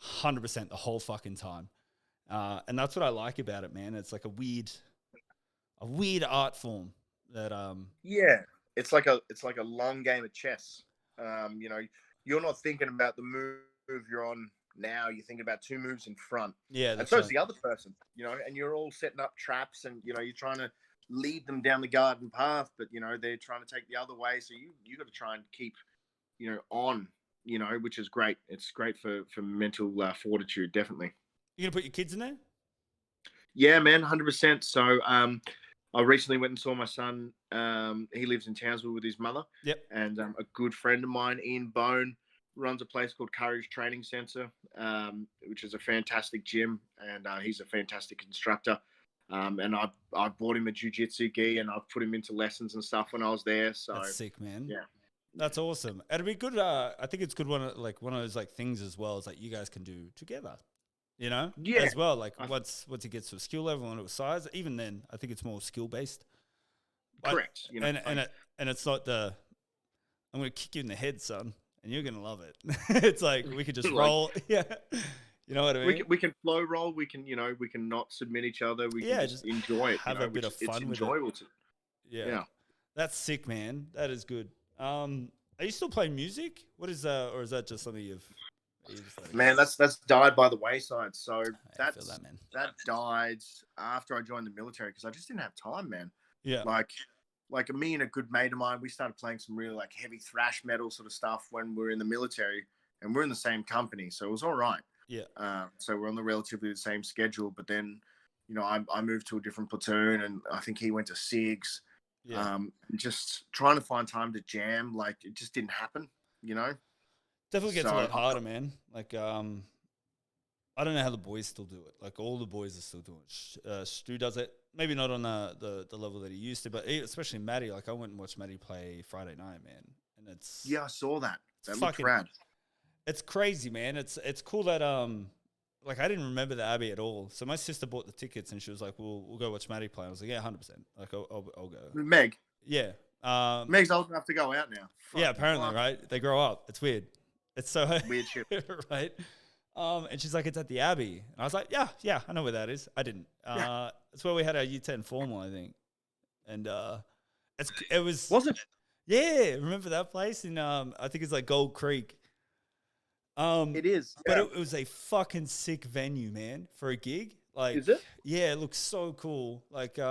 100% the whole fucking time. And that's what I like about it, man. It's like a weird art form that
Yeah, it's like a long game of chess. You know, you're not thinking about the move you're on now. You're thinking about two moves in front,
yeah,
and
that's
so is
right.
the other person. You know, and you're all setting up traps, and you know you're trying to lead them down the garden path, but you know they're trying to take the other way. So you got to try and keep on. You know, which is great. It's great for mental fortitude, definitely.
You gonna put your kids in there?
Yeah, man, 100%. So, I recently went and saw my son. He lives in Townsville with his mother,
Yep.
and a good friend of mine, Ian Bone, runs a place called Courage Training Center, which is a fantastic gym, and he's a fantastic instructor. And I bought him a jiu-jitsu gi, and I've put him into lessons and stuff when I was there. So,
That's sick, man.
yeah.
That's awesome. It'd be good. I think it's good. One of those like things as well is like you guys can do together. You know,
Yeah.
as well. Like once it gets to a skill level and to a size, even then, I think it's more skill based.
Correct. You know,
And it's like I'm gonna kick you in the head, son, and you're gonna love it. It's like we could just
Like-
roll. Yeah, you know what I mean.
we can flow roll. We can we can not submit each other. We
Yeah,
can just enjoy it.
have a bit of
it's
fun with it.
enjoyable to. Yeah.
That's sick, man. That is good. Are you still playing music? What is that, or is that just something you've? You just let it
Man,
go?
that's died by the wayside. So
I feel
that's
that, man.
that died after I joined the military because I just didn't have time, man.
Yeah,
Like me and a good mate of mine, we started playing some really like heavy thrash metal sort of stuff when we were in the military, and we're in the same company, so it was all right.
yeah,
So we're on the relatively the same schedule, but then, I moved to a different platoon, and I think he went to SIGs.
yeah.
Just trying to find time to jam, like it just didn't happen,
Definitely gets a
So
lot harder, man. Like, I don't know how the boys still do it. Like, all the boys are still doing it. Stu does it. Maybe not on the level that he used to, but especially Matty. Like, I went and watched Matty play Friday night, man. And it's
Yeah, I saw that. That looked
fucking
rad.
It's crazy, man. It's cool that like I didn't remember the Abbey at all. So my sister bought the tickets and she was like, "We'll go watch Matty play." I was like, "Yeah, 100%. Like I'll go."
Meg.
Yeah.
Meg's old enough to go out now.
Yeah,
Fucking
apparently,
fuck.
right? They grow up. It's weird. It's so
Weird shit.
right? And she's like, "It's at the Abbey." And I was like, "Yeah, I know where that is." I didn't.
Yeah.
It's where we had our U10 formal, I think. And it was
Was it?
yeah, remember that place in I think it's like Gold Creek.
It is.
But
Yeah.
it was a fucking sick venue, man, for a gig. Like,
Is it?
yeah, it looks so cool. Like, they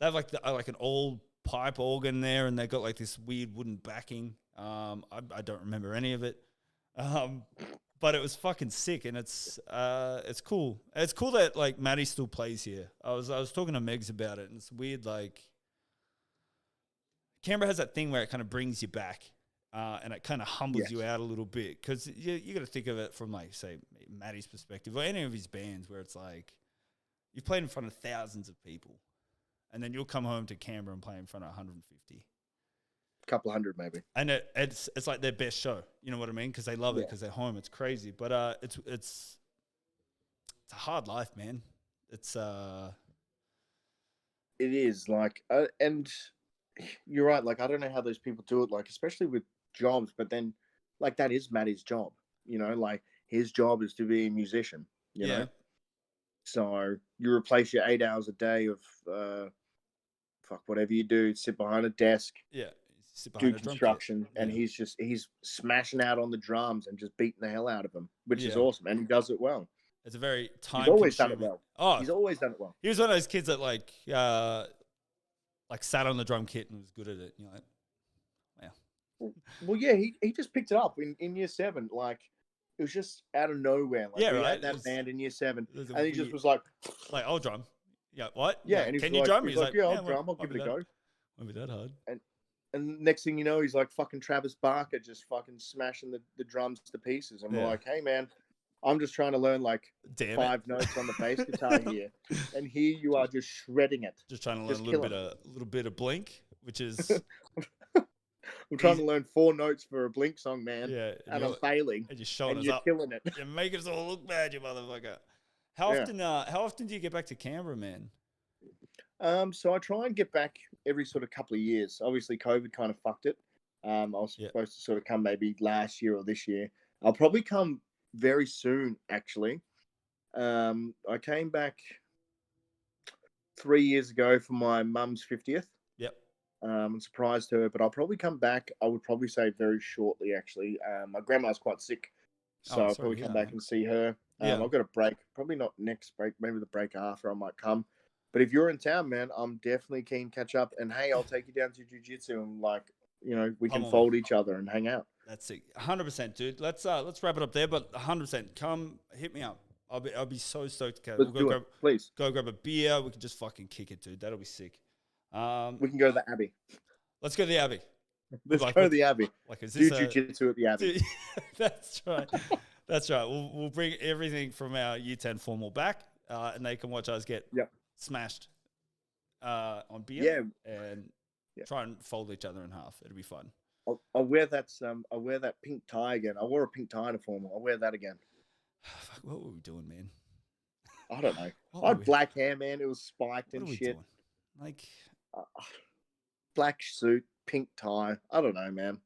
have like like an old pipe organ there, and they got like this weird wooden backing. I don't remember any of it. But it was fucking sick, and it's cool. It's cool that like Matty still plays here. I was talking to Megs about it, and it's weird. Like, Canberra has that thing where it kind of brings you back. And it kind of humbles you out a little bit because you got to think of it from like, say, Matty's perspective or any of his bands where it's like you've played in front of thousands of people and then you'll come home to Canberra and play in front of 150.
Couple hundred maybe.
And it's like their best show. You know what I mean? Because they love it because they're home. It's crazy. But it's a hard life, man. It
is like, and you're right. Like, I don't know how those people do it, like, especially with jobs, but then like that is Matty's job, like his job is to be a musician, know. So you replace your 8 hours a day of whatever you do, sit behind a desk, do construction, and he's smashing out on the drums and just beating the hell out of them, which is awesome, and he does it well.
It's a very time.
He's always done it
consuming.
well.
Oh,
He's always done it well.
He was one of those kids that like sat on the drum kit and was good at it. You're like, wow.
Well, yeah, he just picked it up in year 7. Like, it was just out of nowhere. Like, we had that band in year 7, and he just was like,
I'll drum. Yeah, what?
Yeah, and
can you drum?
He's like, yeah, I'll drum. I'll give it a go.
Won't be that hard.
And next thing you know, he's like fucking Travis Barker, just fucking smashing the drums to pieces. And we're like, hey, man, I'm just trying to learn like 5 notes on the bass guitar here, and here you are just shredding it.
Just trying to learn a little bit of Blink, which is
I'm trying to learn 4 notes for a Blink song, man.
Yeah,
And I'm failing.
And you're showing us
you're
up.
killing it.
You're making us all look bad, you motherfucker.
Yeah.
How often do you get back to Canberra, man?
So I try and get back every sort of couple of years. Obviously, COVID kind of fucked it. I was supposed to sort of come maybe last year or this year. I'll probably come very soon, actually. I came back 3 years ago for my mum's 50th.
Yep.
And surprised her, but I'll probably come back. I would probably say very shortly, actually. My grandma's quite sick, so I'll probably come back and see her. I've got a break, probably not next break, maybe the break after I might come. But if you're in town, man, I'm definitely keen to catch up. And hey, I'll take you down to Jiu Jitsu and we can fold each other and hang out.
That's it, 100%, dude. Let's wrap it up there, but 100%, come hit me up. I'll be so stoked to catch.
Let's do it, please.
Go grab a beer. We can just fucking kick it, dude. That'll be sick.
We can go to the Abbey.
Let's go to the Abbey.
Let's go to the Abbey.
Is
this do Jiu-Jitsu at the Abbey.
That's right. That's right. We'll bring everything from our U10 formal back, and they can watch us get smashed on beer and try and fold each other in half. It'll be fun.
I'll wear that. I'll wear that pink tie again. I wore a pink tie to formal. I'll wear that again.
Fuck, what were we doing, man?
I don't know. I had black hair, man. It was spiked and shit.
Doing? Like
black suit, pink tie. I don't know, man.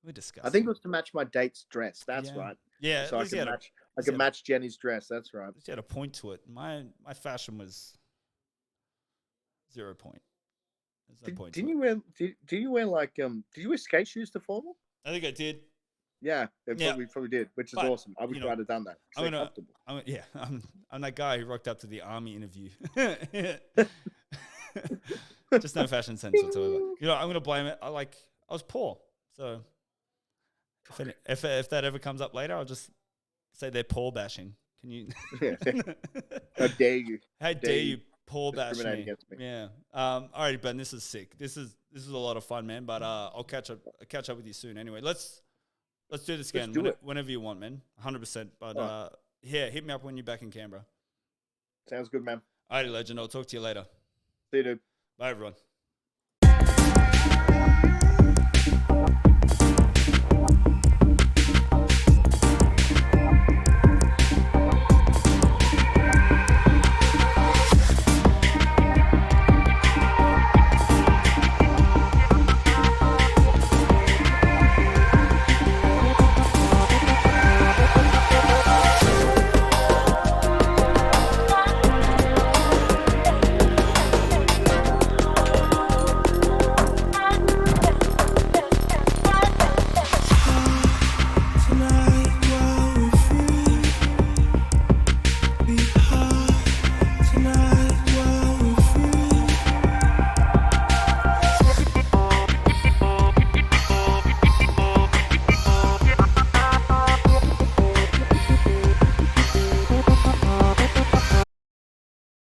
We're disgusting.
I think it was to match my date's dress. That's right.
Yeah,
so I could match Jenny's dress. That's right.
She had a point to it. My fashion was 0 point. There's no point.
Did you wear skate shoes to formal?
I think I did.
Yeah, probably did, which is awesome. I wish I'd have done that.
I'm that guy who rocked up to the army interview. Just no fashion sense whatsoever. I'm gonna blame it. I was poor, so if that ever comes up later, I'll just say they're poor bashing. Can you?
How dare you?
How dare you poor bash me?
Against me?
Yeah. Alrighty, Ben. This is sick. This is a lot of fun, man. But I'll catch up with you soon. Anyway, let's do this again whenever you want, man. 100%. But hit me up when you're back in Canberra.
Sounds good, man.
Alrighty, legend. I'll talk to you later.
See you, dude.
Bye, everyone.